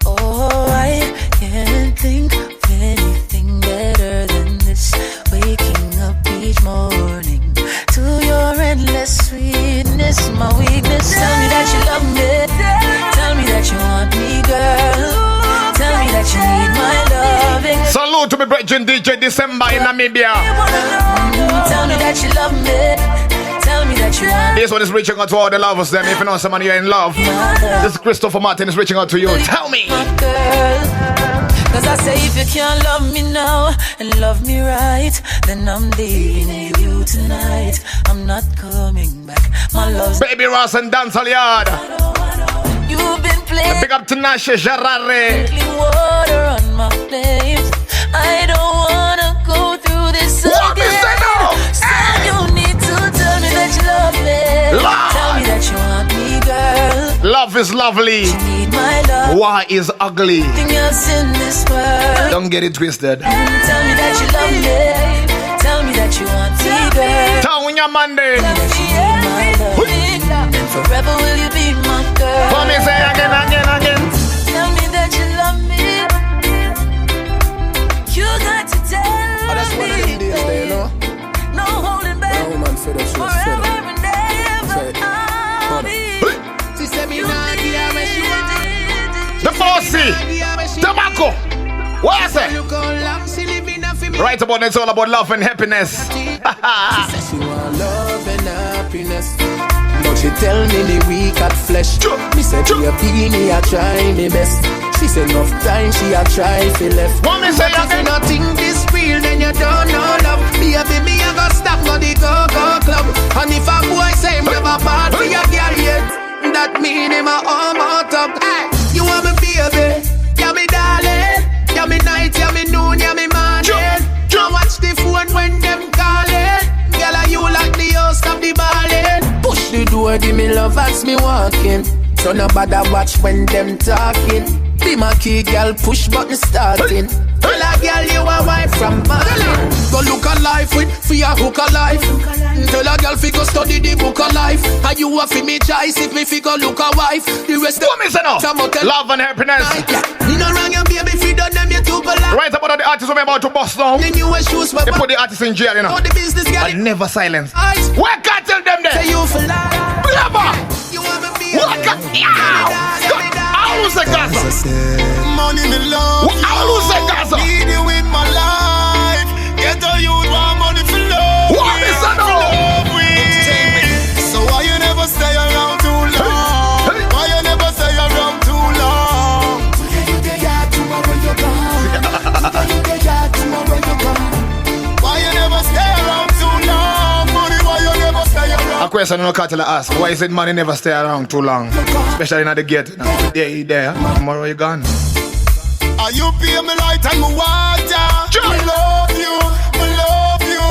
J: Oh, I can't think of anything better than this. Waking up each morning to your endless sweetness, my weakness. Tell me that you love me. Tell me that you want me, girl. Tell me that you need my loving.
E: Salute to me, Bridget DJ December in Namibia.
J: Tell me that you love me. Tell me that you want me.
E: This one is reaching out to all the lovers. Them, if you know someone you're in love, this is Christopher Martin is reaching out to you. Tell me.
J: Cause I say if you can't love me now and love me right, then I'm leaving you tonight. I'm not coming back. My love's
E: Baby Ross and Dancehall Yard.
J: You've been playing.
E: Big up to Nasha Jarare.
J: Water on my flames. I don't wanna go through this
E: What
J: again.
E: is that now?
J: So you need to tell me that you love me.
E: Lord.
J: Tell me that you want me, girl.
E: Love is lovely.
J: You need my love.
E: Why is ugly?
J: Nothing else in this world.
E: Don't get it twisted.
J: Tell me that you love me. Tell me that you want me, girl.
E: Town your Monday.
J: Tell me that you need my love. And forever will you be my girl.
E: For me say again.
J: Tell me that you love me. You got to tell me. No holding back. Forever and ever. I'll be.
E: The bossy. Tobacco. What I say? Right about it's all about love and happiness.
K: She says she want love and happiness, but she tell me the weak at flesh. Me said be a beanie, I try me best. She said enough time she a try fi left.
E: What me say
K: if you not think this real, then you don't know love. Baby, me a go stop go the go-go club. And if a boy say him never bad for your girl yet, that mean him a arm out up. Hey, you want me baby, yeah me darling, yeah me night, yeah me noon, yeah me morning. Don't watch the phone when them calling. Girl, are you like the host of the ballin'? Push the door, give me love as me walking. So nobody watch when them talking.
G: Be my key, girl, push button starting. Tell a girl you a wife from Berlin. Go look a life with fear hook a life. Tell a girl fi go study the book of life. And you a fi me choice if me fi go look a wife. The rest of
E: me say no. Love and happiness.
G: Me no wrong your baby fi done them you too polite.
E: Right about the artists we about to bust down.
G: The newest shoes
E: they put the artists in jail, you know.
G: The business girl.
E: And never silence. What can't tell them there?
G: Say you for life.
E: Never.
G: You want me be
E: what can't? I lose the Gaza.
B: Money me love.
E: I lose the Gaza.
B: Need you in my life. Get a youth want money for love.
E: What is that now?
B: So why you never stay around too long? Why you never stay around too long? Today you day out, tomorrow you're gone. Today you day out, tomorrow you're gone. Why you never stay around too long? Money, why you never stay around?
E: A question no cattle ask. Why is it money never stay around too long? Especially in the gate. Yeah, you there. Tomorrow you gone.
B: Are you pay me light and me water? Me love you, me love you.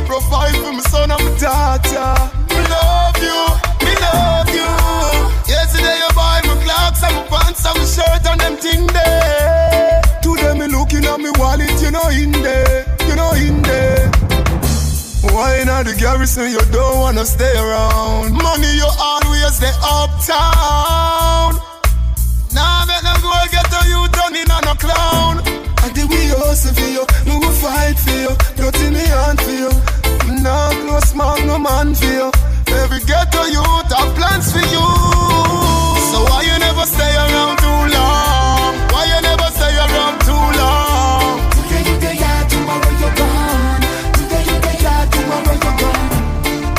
B: Provide for my son and my daughter. Me love you, me love you. Yesterday you buy my clocks and my pants and my shirt and them thing there. Today me looking at me wallet, you know in there, you know in there. Why not the garrison you don't wanna stay around? Money you always stay uptown. Now make them go get a you turning on a clown. I think we hustle for you, we will fight for you. Dirty me hand for you. Now close mouth, no man for you. Every ghetto youth have plans for you. So why you never stay around too long? Why you never stay around too long? Today you day out, tomorrow you're gone. Today you day out, tomorrow you're gone.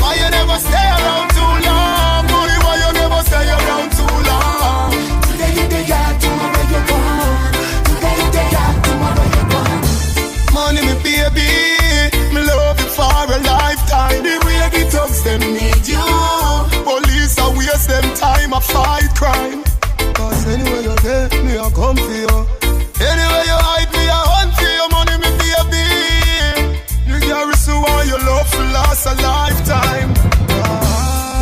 B: Why you never stay around too long? Boy, why you never stay around too long? Today you day out, tomorrow you're gone. Today you day out, tomorrow you're gone. Money me baby, me love you for a lifetime. The way the thugs them need you. Police are waste them time, I fight crime. Cause anywhere you're there, me I come for you. Anywhere you hide me, I hunt for you. Money me baby. You garrison want your love to last a lifetime.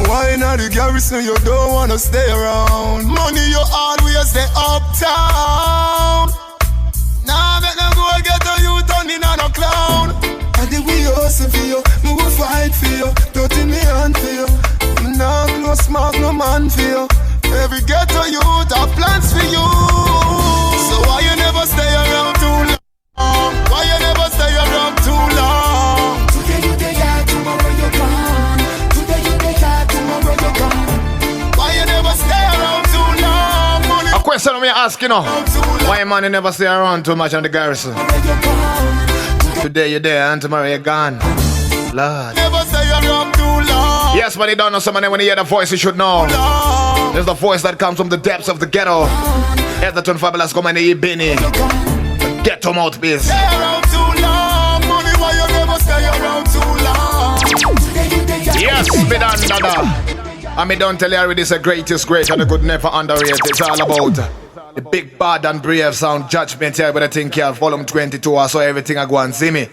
B: Why not the garrison you don't wanna stay around? Money you always stay uptown. Now make them go get a you turning on a clown. I think we hustle for you, we will fight for you. Dirty me hand for you. Now close mouth, no man for you. Every ghetto youth have plans for you. So why you never stay around too long? Why you never stay around too long? Today you day out, tomorrow you're gone. Today you day out, tomorrow you're gone. Why you never stay around too long? Money
E: a question I'm asking you. Why money never stay around too much on the garrison? Today you're there and tomorrow you're gone. Lord.
B: Never stay around too long.
E: Yes, but you don't know somebody when you hear the voice, you should know. There's the voice that comes from the depths of the ghetto. Edgerton Fabulous come and Ibini. The ghetto mouthpiece.
B: Stay around too long. Money, why you never stay around too long?
E: Yes, me done, dada. And me don't tell you already, it's the greatest great and the good never underrated. It's all about the big bad and brave sound Judgement here with the thing here, volume 22. I saw everything I go and see me.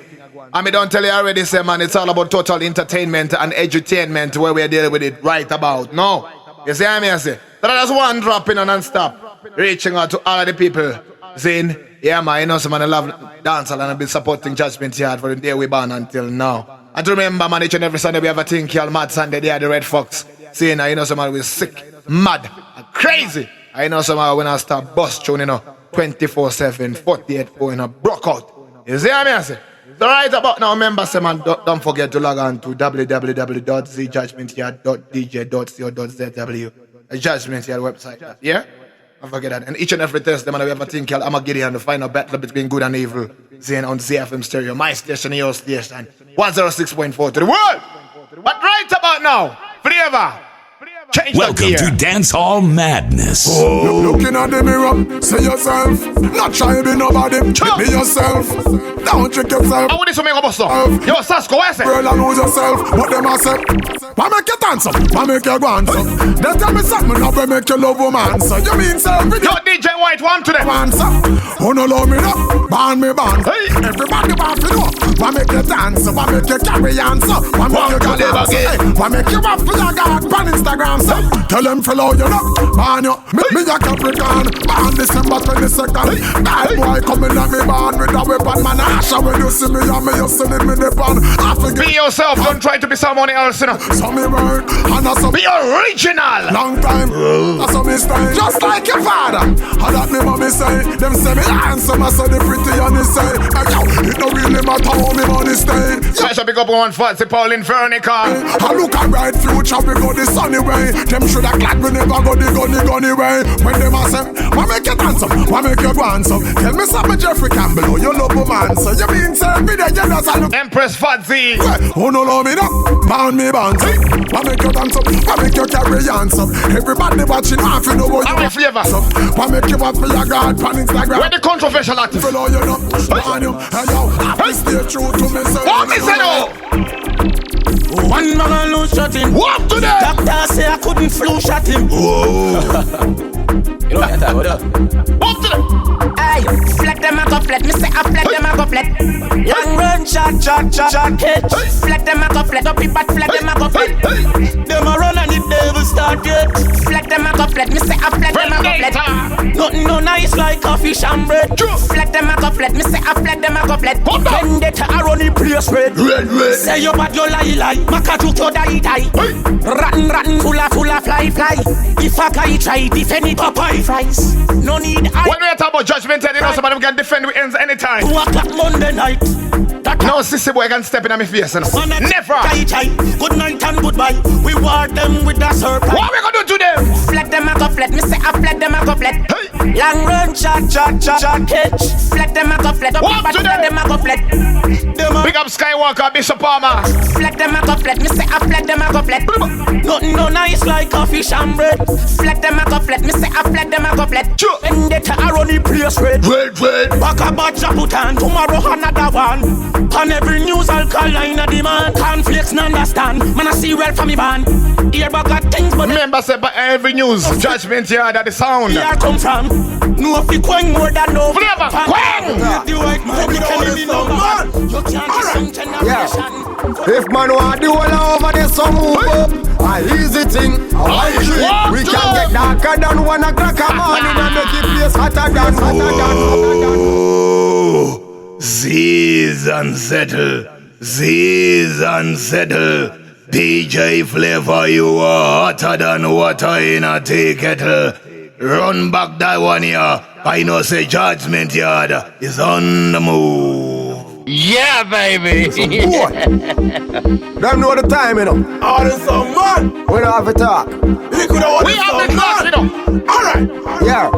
E: And me don't tell you already, say man, it's all about total entertainment and edutainment where we're dealing with it right about. No. You see what I say? That's one drop in and non-stop. Reaching out to all of the people. Saying, yeah man, you know some man I love dancehall and I've been supporting Judgement here for the day we born until now. And to remember man, each and every Sunday we have a thing called Mad Sunday, they are the Red Fox. Saying, you know some man we're sick, mad, and crazy. I know some man when I start bust tune, you know, 24/7, 48 you know, broke out. You see what I say? So right about now, remember, say man, don't forget to log on to www.zjudgementhere.dj.co.zw. A Judgement Here website. Yeah? Don't forget that. And each and every Thursday, man, we have a thing called Armageddon, the final battle between good and evil. Saying on ZFM stereo, my station, your station. 106.4 to the world. But right about now, Flavor.
A: Welcome to Dancehall Madness.
L: Oh. Looking at the mirror, say yourself. Not trying to be nobody, be yourself. Don't trick yourself.
E: I want this to make a bust up. Yo, Sasko, where's it?
L: Girl, I lose yourself, what them I say? Why make you dance up? Why make you go on up? They tell me something up, why make you love woman? So you mean self?
E: Yo, DJ White, one to them.
L: Answer. Who no love me up? Ban me ban. Hey. Everybody want to know. Why make you dance? Why make you carry answer? Why make you go dance? Why make you up for your God on Instagram? say, tell them fellow you know, man you, me a Capricorn, born December 22nd. Bad boy coming at me born with a weapon, man. Asha when you see me and me, you see me the pan.
E: Be yourself, don't try to be someone else, you know.
L: So me word, and that's
E: be original.
L: Long time, that's how me stay. Just like your father, and that me mommy say. Them say me handsome, I say the pretty and they say, hey, yo, it don't really matter how me money stay.
E: Special big up on fancy Pauline Fernica.
L: I look a bright future, we go the sunny way. Them shoulda glad we never go the gunny way. When them a say, why make you dance up, why make you go handsome? Tell me something, Jeffrey Campbell, you love a man, so you mean say me the jealous and
E: Empress Fuzzy.
L: Who no love me now? Pound me bouncy. Why make you dance up, why make you carry hands up? Everybody watching off, you know what you
E: flavor.
L: Why make you up for your God on Instagram?
E: Where the controversial at?
L: Follow you know, man you, hey yo, I stay true to me.
E: What me say no?
F: One man lose shot him.
E: What today?
F: Doctor say I couldn't flu shot him.
E: Whoa.
D: You know what I what up?
E: What today?
F: Aye, flat them a go flat. Me say I flat them a go flat. Long run shot catch. Flat them a go flat. Up people flat them a go flat. Them a run and the devil start yet. Flat them a go flat. Me say I flat them a go flat. Nothing no nice like coffee and bread. Flat them a go flat. Me say I flat them a go flat. Vendetta a run the place red. Say you bad you lie. Maka juke you die. Rotten full of fly. If a guy try defend it Popeye fries. No need I.
E: When we talk about judgment, you know somebody can defend with ends anytime.
F: 2 o'clock Monday night.
E: No sissy boy can step in my face. Never.
F: Good night and goodbye. We war them with the serpent.
E: What we gonna do to them?
F: Flat them a go flat. Me say I flat them a go flat. Long run shot catch. Flat them a go flat.
E: What to
F: them? Them a go flat.
E: Big up Skywalker, Bishop Palmer.
F: Flat them a go flat. Me say I flat them a go flat. Nothing no nice like coffee and bread. Flat them a go flat. Me say I flat them a go flat. Vendetta a run the place red. Back a batch a put on. Tomorrow another one. On every news alkaline a demand. Conflicts no understand. Man I see well from me band. Here but got things but
E: remember say by every news judgment here that the sound.
F: Here come from. No if you quang more than no.
E: Flavor quang.
F: The white man you can't be no man. You can't be some generation.
B: If man want the whole over there some move up. A easy thing. We can get darker than 1 o'clock a morning and make it place hotter than.
E: Season settle. DJ Flavor, you are hotter than water in a tea kettle. Run back that one here. I know say Judgment Yard is on the move.
B: Yeah, baby. Them know the time, you know.
L: Oh, there's some man.
B: We don't have to talk.
E: We have the class, you know.
B: Alright. Yeah.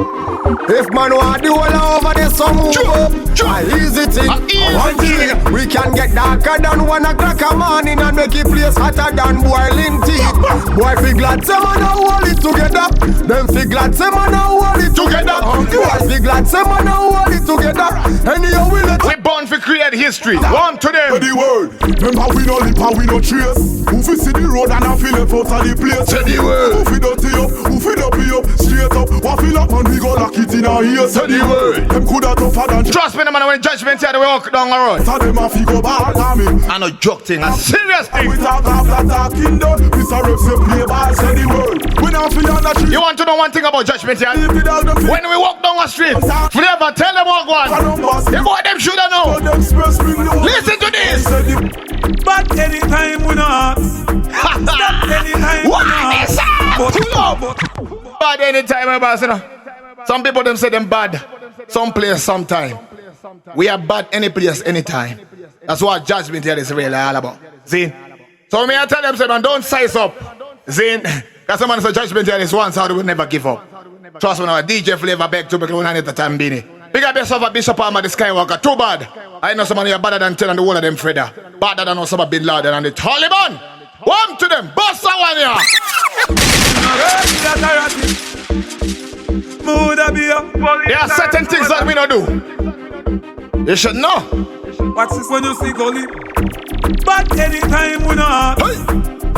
B: If man want the whole over there some move up. A easy thing. One thing. We can get darker than 1 o'clock a morning and make it place hotter than boiling tea. Boy fi glad say man a hold it together. Them fi glad say man a hold it together. Boy fi glad say man a hold it together. Anyhow we let.
E: We born for create history. One to them.
L: The word. Remember we no lip and we no trace. Who fi see the road and I feel left out of the place.
E: Say the word.
L: Who fi dirty up, who fi dopey up, straight up. What fi lock and we go lock it in our ears.
E: Say the word.
L: Them coulda tougher than.
E: Trust me, no man, when judgment here, we walk down the road.
L: So them a fi go back on me.
E: I no joke thing, a serious thing.
L: We talk after talking done. Mr. Rep say play ball, say the word. We not fi on the tree.
E: You want to know one thing about judgment here? When we walk down the street, Flavor, tell them what one. The boy them shoulda know. Listen to this.
C: But anytime we not stop anytime we not.
E: Bad anytime we boss, you know. Some people them say them bad. Some place, sometime. We are bad any place, anytime. That's what judgment here is really all about. See? So me I tell them, say man, don't size up. See? Because someone say judgment here is once, how do we never give up? Trust me now, DJ Flavor back to me when I need the time beanie. Big up yourself a Bishop Palmer, the Skywalker. Too bad. I know someone here better than 10 and the whole of them Freda. Better than Osama Bin Laden and the Taliban. One to them. Boss that one here. There are certain things that we don't do. You should know.
C: What's this when you see Gully? But anytime we not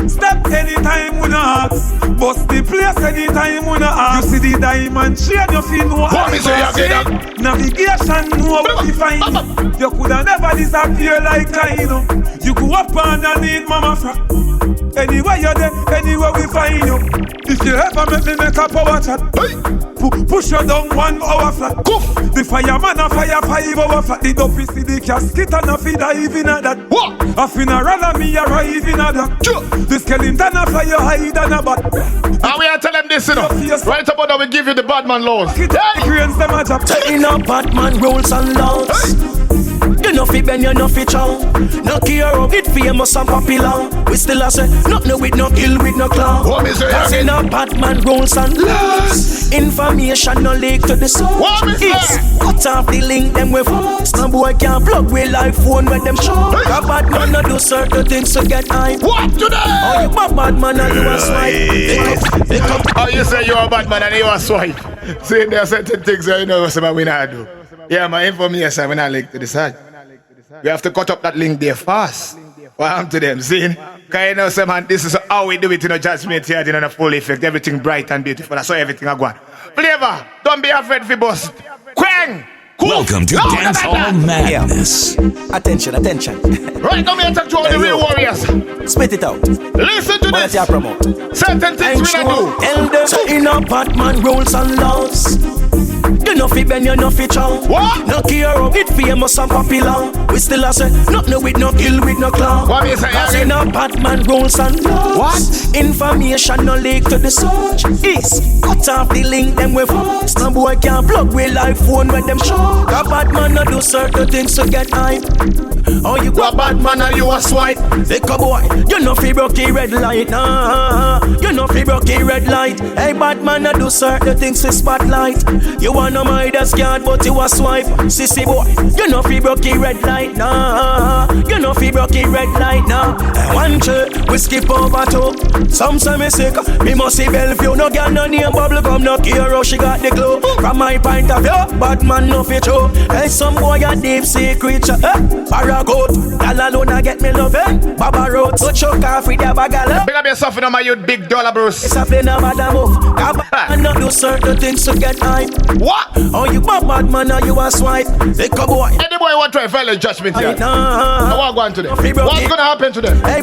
C: step anytime we not bust the place anytime we not. You see the diamond chain, you feel no navigation, no what you find. You coulda never disappear like Kaino. You go up underneath mama fra.
M: Anywhere you're there, anywhere we find you. If you ever make a power chat, push you down 1 hour flat. The fireman a fire 5 hour flat. The dopey see the casket and a feed dive in a that. A funeral and me arrive in a that. The skeleton a fly you hide and a bat.
E: And we are tell them this, you know. Right about that we give you the Batman laws.
C: Taking up Batman rules and laws. You know fi bend, you know fi chow. No care of it famous and popular. We still a say, nothing with no kill with no clown. Cause in a Batman rules and laws. Information no leak to the source. It's cut off the link them with force. No boy can't plug with live phone when them show. A Batman no do certain things to get hype.
E: What today?
C: Oh you a Batman and you a swipe.
E: Oh you say you a Batman and you a swipe. See there are certain things that you know what we not do. Yeah, my information when I link to the side. We have to cut up that link there fast. What happened to them, see? Because you know, man, this is how we do it in a Judgement here, in a full effect. Everything bright and beautiful. That's how everything I go. Flavor, don't be afraid for bust. Quang! Cool.
A: Welcome to Dancehall Madness.
C: Attention.
E: Right now, me talk to all the real warriors.
C: Spit it out.
E: Listen to this.
C: Promote.
E: Certain things we don't do.
C: Elders in a Batman rules and laws. You know fi bend, you know fi chow.
E: What?
C: No care of it famous and popular. We still a say, nothing with no kill with no clown.
E: What is it?
C: Cause in a Batman rules and laws.
E: What?
C: Information no leak to the search. Is cut off the link them with force. No boy can't plug with live phone when them show. A Batman no do certain things to get hype. Oh you go Batman and you a swipe. Hey boy, you know fi broke a red light. Nah, you know fi broke a red light. Hey Batman no do certain things to spotlight. You wanna Midas card but you a swipe. Sissy boy, you know fi broke a red light. Nah, you know fi broke a red light. Nah, one trip we skip over two. Some say me sick, me must see Bellevue. No girl no name bubble gum, no care how she got the glow. From my point of view, Batman no fit true. Hey some boy a deep sea creature. Paragoat, y'all alone a get me loving. Baba road, so choke off with the bagala.
E: Big up yourself in my youth, big dollar Bruce.
C: It's a play no matter move. Batman no do certain things to get hype.
E: What?
C: Oh you a bad man or you a swipe. Hey come boy.
E: Any boy want to try file a judgment here.
C: Nah.
E: What going to them? What's gonna happen to them?
C: Hey.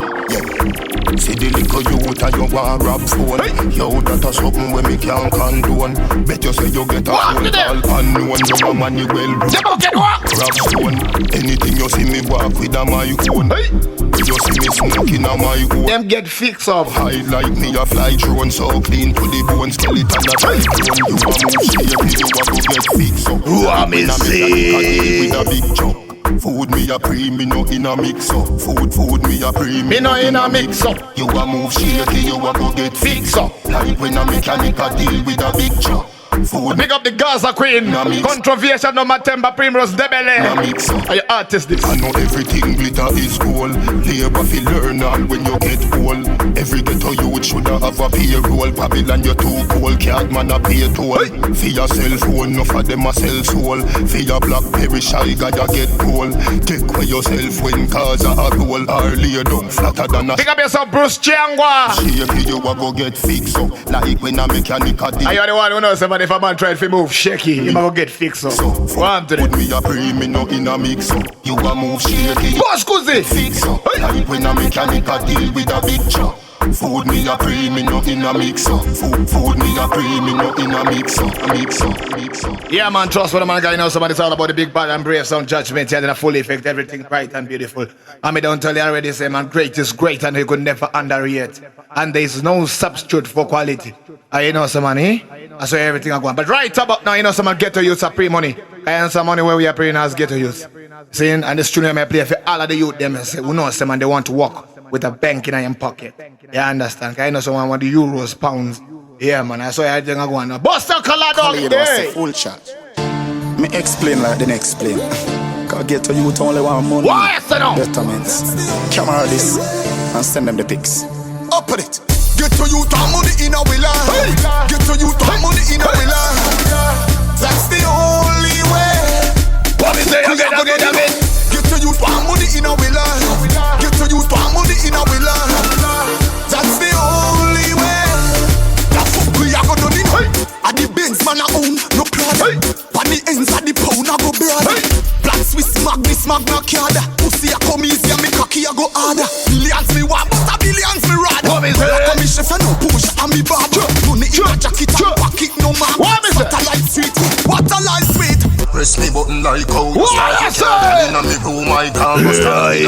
L: See the little youth and you want rap phone. Yo, that a something when me can't condone. Bet you say you get a phone call unknown. You a man you well rap phone. Anything you see me walk with a my own. You see me smoking a my own.
E: Them get fixed up.
L: High like me a fly drone. So clean to the bone. Skeleton a tight bone. You a move shaky. You a go get fixed up.
E: Who am I see?
L: With a big chop. Food me a pre, me no in a mix up. Food me a pre,
E: me no in a mix up.
L: You a move shaky, you a go get fix up. Like when a mechanic a deal with a big chop. Food.
E: Big up the Gaza Queen. Controversial no Matemba Primrose Debele. Are you artist this?
L: I know everything glitter is gold. Labor fi learn all when you get old. Every ghetto youth shoulda have a payroll. Babylon you too cold, card man a pay toll. For your cell phone, no for them a sell soul. For your Blackberry shy guy you get cold. Take away yourself when cars a roll. Or lay down flatter than a.
E: Big up yourself Bruce Chiangwa.
L: Shaky you a go get fixed up. Like when a mechanic a deal.
E: Are you the one who knows somebody? If a man tried to move shaky, you might go get fixed up.
L: So, put me a pre, me no in a mix up. You a move shaky.
E: Boss Kuzi!
L: Fix up. Like when a mechanic a deal with a big chop. Food me a pre, me no in a mix up. Food me a pre, me no in a mix up. Mix up.
E: Yeah man, trust what a man guy knows somebody. It's all about the big bad and brave sound Judgement. Yeah, then a full effect, everything bright and beautiful. I mean, don't tell you already, say man, great is great and you could never underrate. And there is no substitute for quality. You know some money, that's why everything are going. But right about now, you know some get to use a pre money. I earn some money where we are praying as get to use. See, and this tune may play for all of the youth them say, we know some and they want to walk with a bank in your pocket. You understand? I know someone want the euros, pounds. Yeah man, that's why I think I'm going. Buster color dog day.
N: Full chat. Me explain like the next explain. Cause get to youth only one money.
E: Why is it now?
N: Betterments. Camera this and send them the pics.
L: Up with it. Get to you to money in a willa. Get to you to money in a willa. That's the only way.
E: What is it? Get
L: to you to money in a willa. Get to you to money in a willa. That's the only way. That's what we are gonna do. At the Benz man I own no plan. On the ends of the pound I go broad. Black Swiss Magnus Magna Carta. Pussy I come easy and me cocky I go harder. Millions me want but a billions me rad.
E: me say?
L: Come me chef, no push, and me barber. Money in a jacket and pocket, no man.
E: What me say?
L: Satellite sweet, what a life sweet. Press me button like how you start your car. Inna me room, I can't start.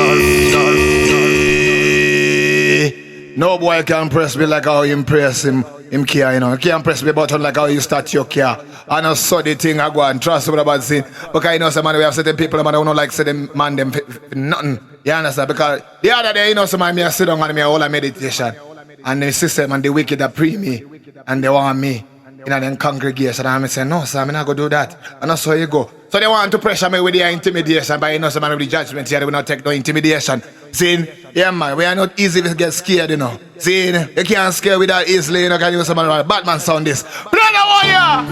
E: No boy can press me like how you impress him care, you know. You can't press me button like how you start your car. I know so the thing I go and trust me about sin. Because you know some man we have certain people man who don't like certain man them nothing. You understand? Because the other day you know some man me sit down and me all a meditation. And the system and the wicked that pre me and they want me in a congregation. And I say, no, sir, I'm not going to do that. And that's how you go. So they want to pressure me with their intimidation. But you know, some man with the judgment here, they will not take no intimidation. See, yeah, man, we are not easy to get scared, you know. See, you can't scare with that easily, you know, because you know, some man Batman sound this. Brother warrior!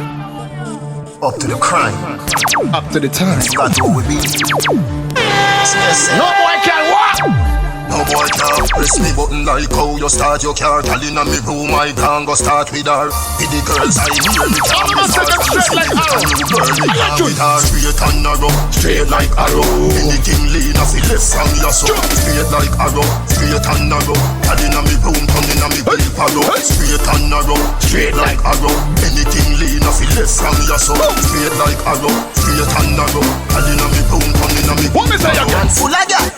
L: Up to the crime.
E: Up to the time.
L: That's what we be.
E: No boy can walk!
L: No boy can't press me button like how you start your car. Girl inna me room, I can't go start with her. With the girls I hear me can't be straight like arrow. Girl me can't with her. Straight and narrow, straight like arrow. Anything lean off it left from your soul. Straight like arrow, straight and narrow. Girl inna me room, turn inna me bell parrow. Straight and narrow, straight like arrow. Anything lean off it left from your soul. Straight like arrow, straight and narrow. Girl inna me room, turn inna me bell parrow. Full of gas.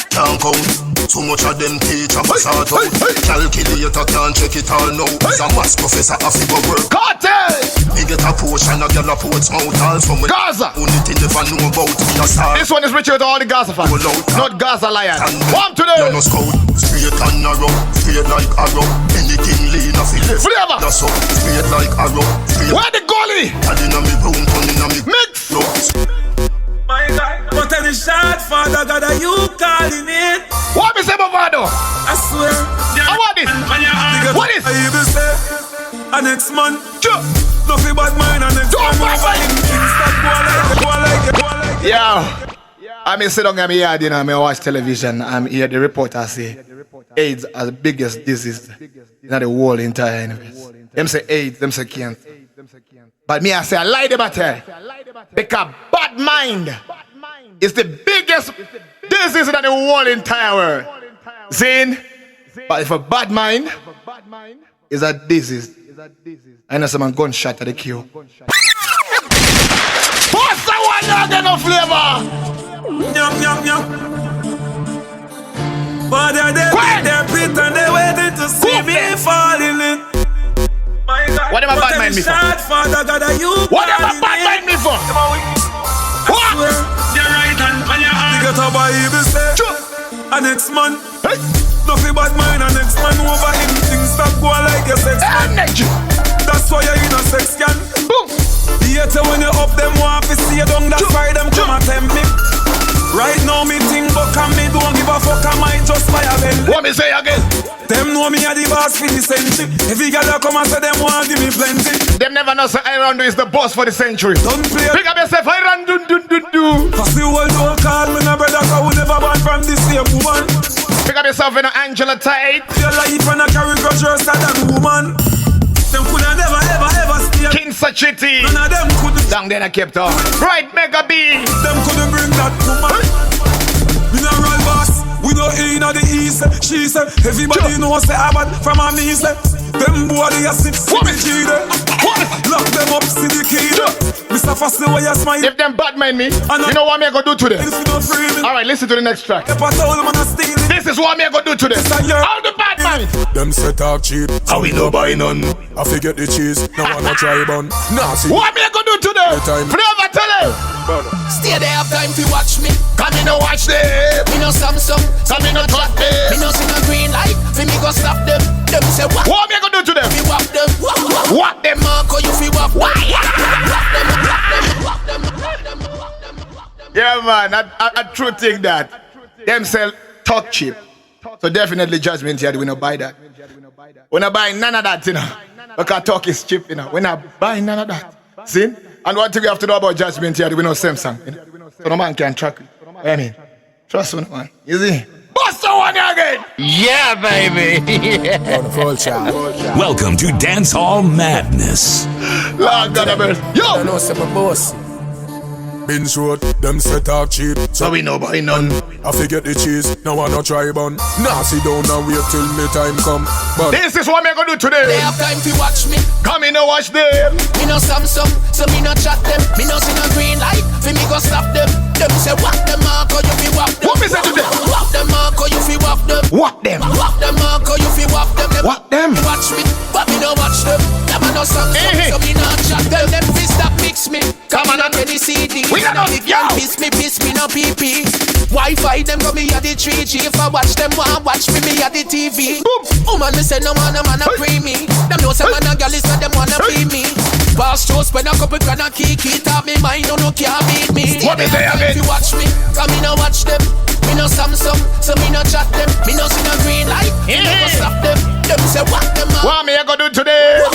L: Can't count. Too much of them teacher for sort out. Calculator can't check it all now. As a maths professor I figure work.
E: Cartel!
L: Me get a portion of girl a ports mouth. All from
E: Gaza!
L: Only thing never know about me a star.
E: This one is Richard to all the Gaza fans. Not Gaza lion. Warm to them!
L: You're no scout. Straight and narrow. Straight like arrow. Anything lean off it left.
E: Flavor!
L: That's up. Straight like arrow. Straight.
E: Where the goalie?
L: And inna me room, turn inna me
E: mix.
C: My God, but any shot, Father God, are you calling it?
E: What me say, Bavado?
C: I swear.
E: What is? What is?
C: I even say, a next man, nothing but mine, and next man,
E: yeah. I'm sit down in my yard, you know, I watch television, I'm hear the reporter say, AIDS is the biggest disease in the world entire universe. Them say AIDS, them say cancer. But me I say I lie them at her. Because bad mind is the biggest disease in the whole entire world. Zane, but if a bad mind is a disease, I know someone gunshot at the queue. What's the one not get no flavor?
C: Yum, yum, yum. But they're pretend they're waiting to see me falling in.
E: What am I bad mind me for? What am I bad mind me for? What?
C: Your right hand on your arm. You get a Bible say, a next man. Nothing bad mind, a next man over him. Things stop going like a sex man. That's why you're in a sex can. Boom. Later when you up them want to see you down, that's why them come and tempt me. Right now me think but can me don't give a fuck, I might just buy a Bentley.
E: What me say again?
C: Them know me a the boss for the century. If you gotta come and say them want give me plenty.
E: Them never know say Irondo is the boss for the century.
C: Don't play.
E: Pick up yourself, Irondo, do.
C: Cause the world don't call me no brother, cause we never born from the same woman.
E: Pick up yourself in an Angela Tate.
C: Your life and a carry grudges than woman. Them coulda never ever stay.
E: King Sachiti.
C: None of them could.
E: Down there I kept on. Right, Mega B.
C: Them couldn't bring that woman. Mineral boss, we know in the east. She said, everybody knows the Abad from a me say. Them boy they a sick CBG there. Lock them up, see the key there. Mr. Fastley, why you smile?
E: If them bad mind me, you know what me I gonna do to them? Alright, listen to the next track. This is what me I gonna do to them. All the bad mind.
M: Them set talk cheap, how we no buy none. I forget the cheese, no wanna try bun. Nasty.
E: What me I gonna do to them? Flavor, tell them.
O: Stay there, have time to watch me.
E: Come in and watch them.
O: Me no Samsung,
E: come in and track them.
O: Me no see no green light, fi me go stop them. Them say what?
E: What me I gonna do to them?
O: Me whap them.
E: What them?
O: Marco, you fi whap them.
E: Yeah, man, I true think that. Them sell talk cheap. So definitely Judgement here, we no buy that. We no buy none of that, you know. Because talk is cheap, you know. We not buy none of that. See? And one thing we have to know about Judgement here, we know Samsung. You know? So no man can track it. I mean, trust me, man. You see? Bust the one again!
A: Yeah, baby! Welcome to Dancehall Madness.
E: Lord God, yo!
K: I know some boss.
L: Binge road, them set talk cheap.
E: So we know buy none.
L: I forget the cheese, now I no try bun. Nah, sit down and wait till me time come. But
E: this is what me gonna do today.
O: They have time to watch me.
E: Come in and watch them.
O: Me no Samsung, so me no chat them. Me no see no green light, fi me go stop them. Them say walk them mark or you fi walk them.
E: What me say to them?
O: Walk them mark or you fi walk them.
E: Walk them.
O: Walk them mark or you fi walk them.
E: Walk them.
O: Watch me, but me no watch them. Them a no Samsung, so me no chat them. Them fi stop mix me. Come on, any CD.
E: We got no yo.
O: Piss me no PP. Wi-Fi them go me at the 3G. If I watch them, watch me at the TV. Woman me say no man a free me. Them know some man a girl is so them wanna be me. Boss show spend a couple grand a kiki. Top me mind no can't beat me.
E: What me say again?
O: If you watch me, come me no watch them. Me no Samsung, so me no chat them. Me no see no green light, me no stop them. Them say walk them up.
E: What me I gonna do today?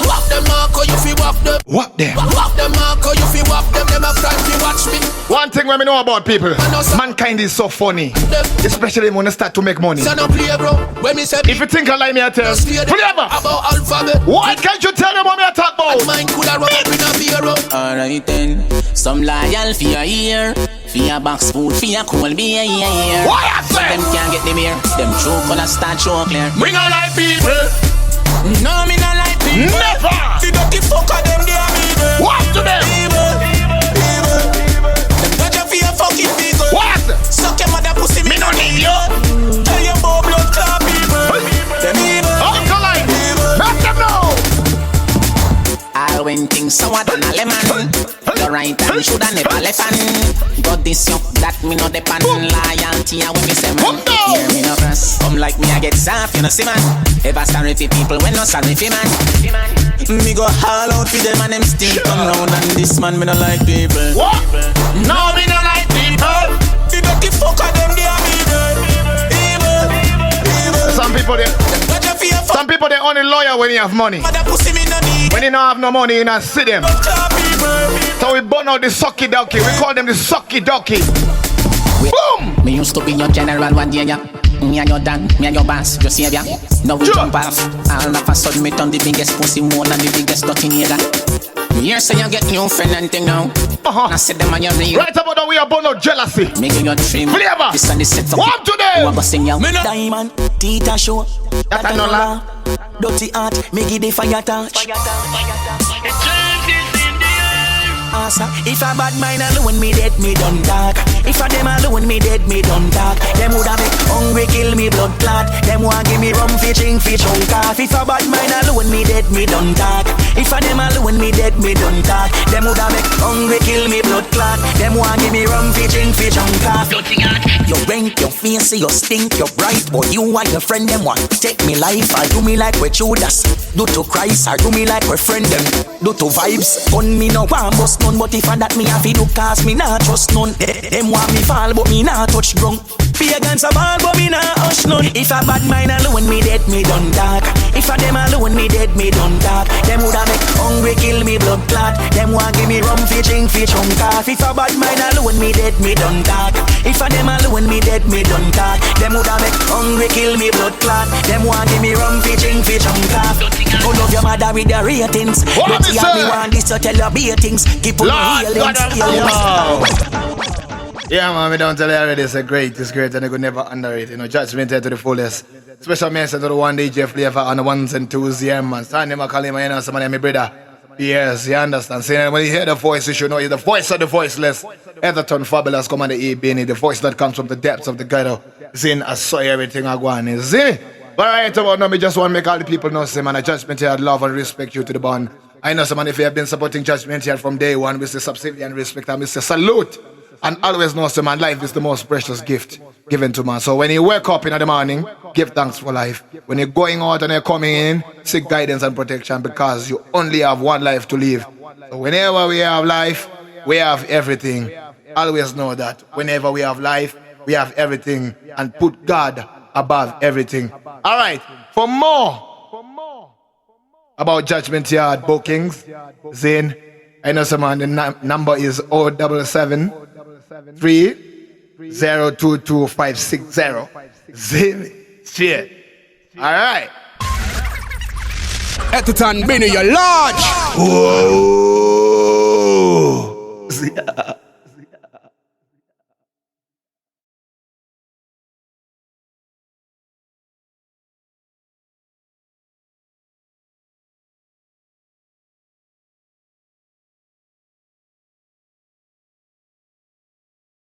O: Walk them up, or you fi walk them.
E: Walk them.
O: Walk them up, or you fi walk them. Them have time to watch me.
E: One thing when me know about people, mankind is so funny, especially when they start to make money.
O: So no play, bro. When me say
E: if you think I lie, me I tell. Flavor.
O: About alphabet.
E: Why can't you tell them what me I talk about?
O: Mine coulda run up in a bureau.
P: Alright then, some loyal for your ear, for your box food, for your cold beer.
E: Why I say?
P: Them can't get them here. Them true color start show clear.
E: We not like people.
P: No, me not like people.
E: Never.
P: The dirty fucker them they are evil.
E: What to them?
P: Evil. Them got you for your fucking people.
E: What?
P: Suck your mother pussy, me no need you. Tell your boy blood clot people. Them evil.
E: Uncle like evil. Let them know.
P: All when things sour than a lemon. The right hand shoulda never left hand. Got this up that me no depend. Loyalty and when me say man. Hear me no press. Come like me I get soft, you know see man. Ever sorry for people when no sorry for man. Me go all out for them and them still come round and this man me no like people.
E: What? No me no like people.
P: The dirty fucker them they are evil.
E: Some people they only loyal when you have money. When you don't have no money, you not see them. So we burn out the sucky ducky. We call them the sucky ducky. Boom!
P: Me used to be your general one day, yeah. Me and your dad, me and your boss, your savior. Now we jump off. All of a sudden me turn the biggest pussy more than the biggest dirty nigga. You say you get new friend and thing now. I said them on your real.
E: Right about that we are born out jealousy.
P: Making your dream.
E: Flavor.
P: This and this set up.
E: What today?
P: Who a go sing ya? Diamond, Tita show.
E: That I know la.
P: Dirty art, make it the fire touch. If a bad mind alone me dead, me done talk. If a them alone me dead, me done talk. Them woulda make hungry kill me blood clot. Them want give me rum fishing fish chunk off. If a bad mind alone me dead, me done talk. If a them alone me dead, me done talk. Them woulda make hungry kill me blood clot. Them want give me rum fishing fish chunk off. You rank, your face, you stink, you bright, but you and your friend them want take me life. Or do me like we Judas, do to Christ, or do me like we friend them, do to vibes. Gun me no one bust none, but if I that me have to do cause me not trust none. Them want me fall, but me not touch ground. Be against a ball, but me not hush none. If a bad mind alone me dead, me done dark. If a them alone me dead, me done dark. Them woulda make hungry kill me blood clot. Them want give me rum fishing fish chunk off. If a bad mind alone me dead, me done dark. If a them alone me dead, me done talk. Them woulda make hungry kill me blood clot. Them want give me rum fishing fish chunk off. Go love your mother with the ratings. But see how me want this to tell you beatings. Keep on healings.
E: Yeah, man, we don't tell you already. It's great, and I could never underrate. You know, Judgement here to the fullest. Special mention to the one DJ Flavor on the ones and twos, yeah, man. Stand him, I call him, you know, somebody, my brother. Yes, you understand. See, when you hear the voice, you should know you're the voice of the voiceless. Etherton Fabulous, Commander E. Benny, the voice that comes from the depths of the ghetto. Seeing, I saw everything I go on. You see me? But right about now, me just want to make all the people know, say, man, a Judgement here, I'd love and respect you to the bond. I know, man, if you have been supporting Judgement here from day one, we say subservient respect and we say salute. And always know, so man, life is the most precious gift given to man. So when you wake up in the morning, give thanks for life. When you're going out and you're coming in, seek guidance and protection because you only have one life to live. So whenever we have life, we have everything. Always know that. Whenever we have life, we have everything. And put God above everything. All right. For more about Judgement Yard bookings, Zane, I know some man, the number is 077 3022560. Zane, shit. All right.
Q: Etherton Benny, you're large.
E: Whoa.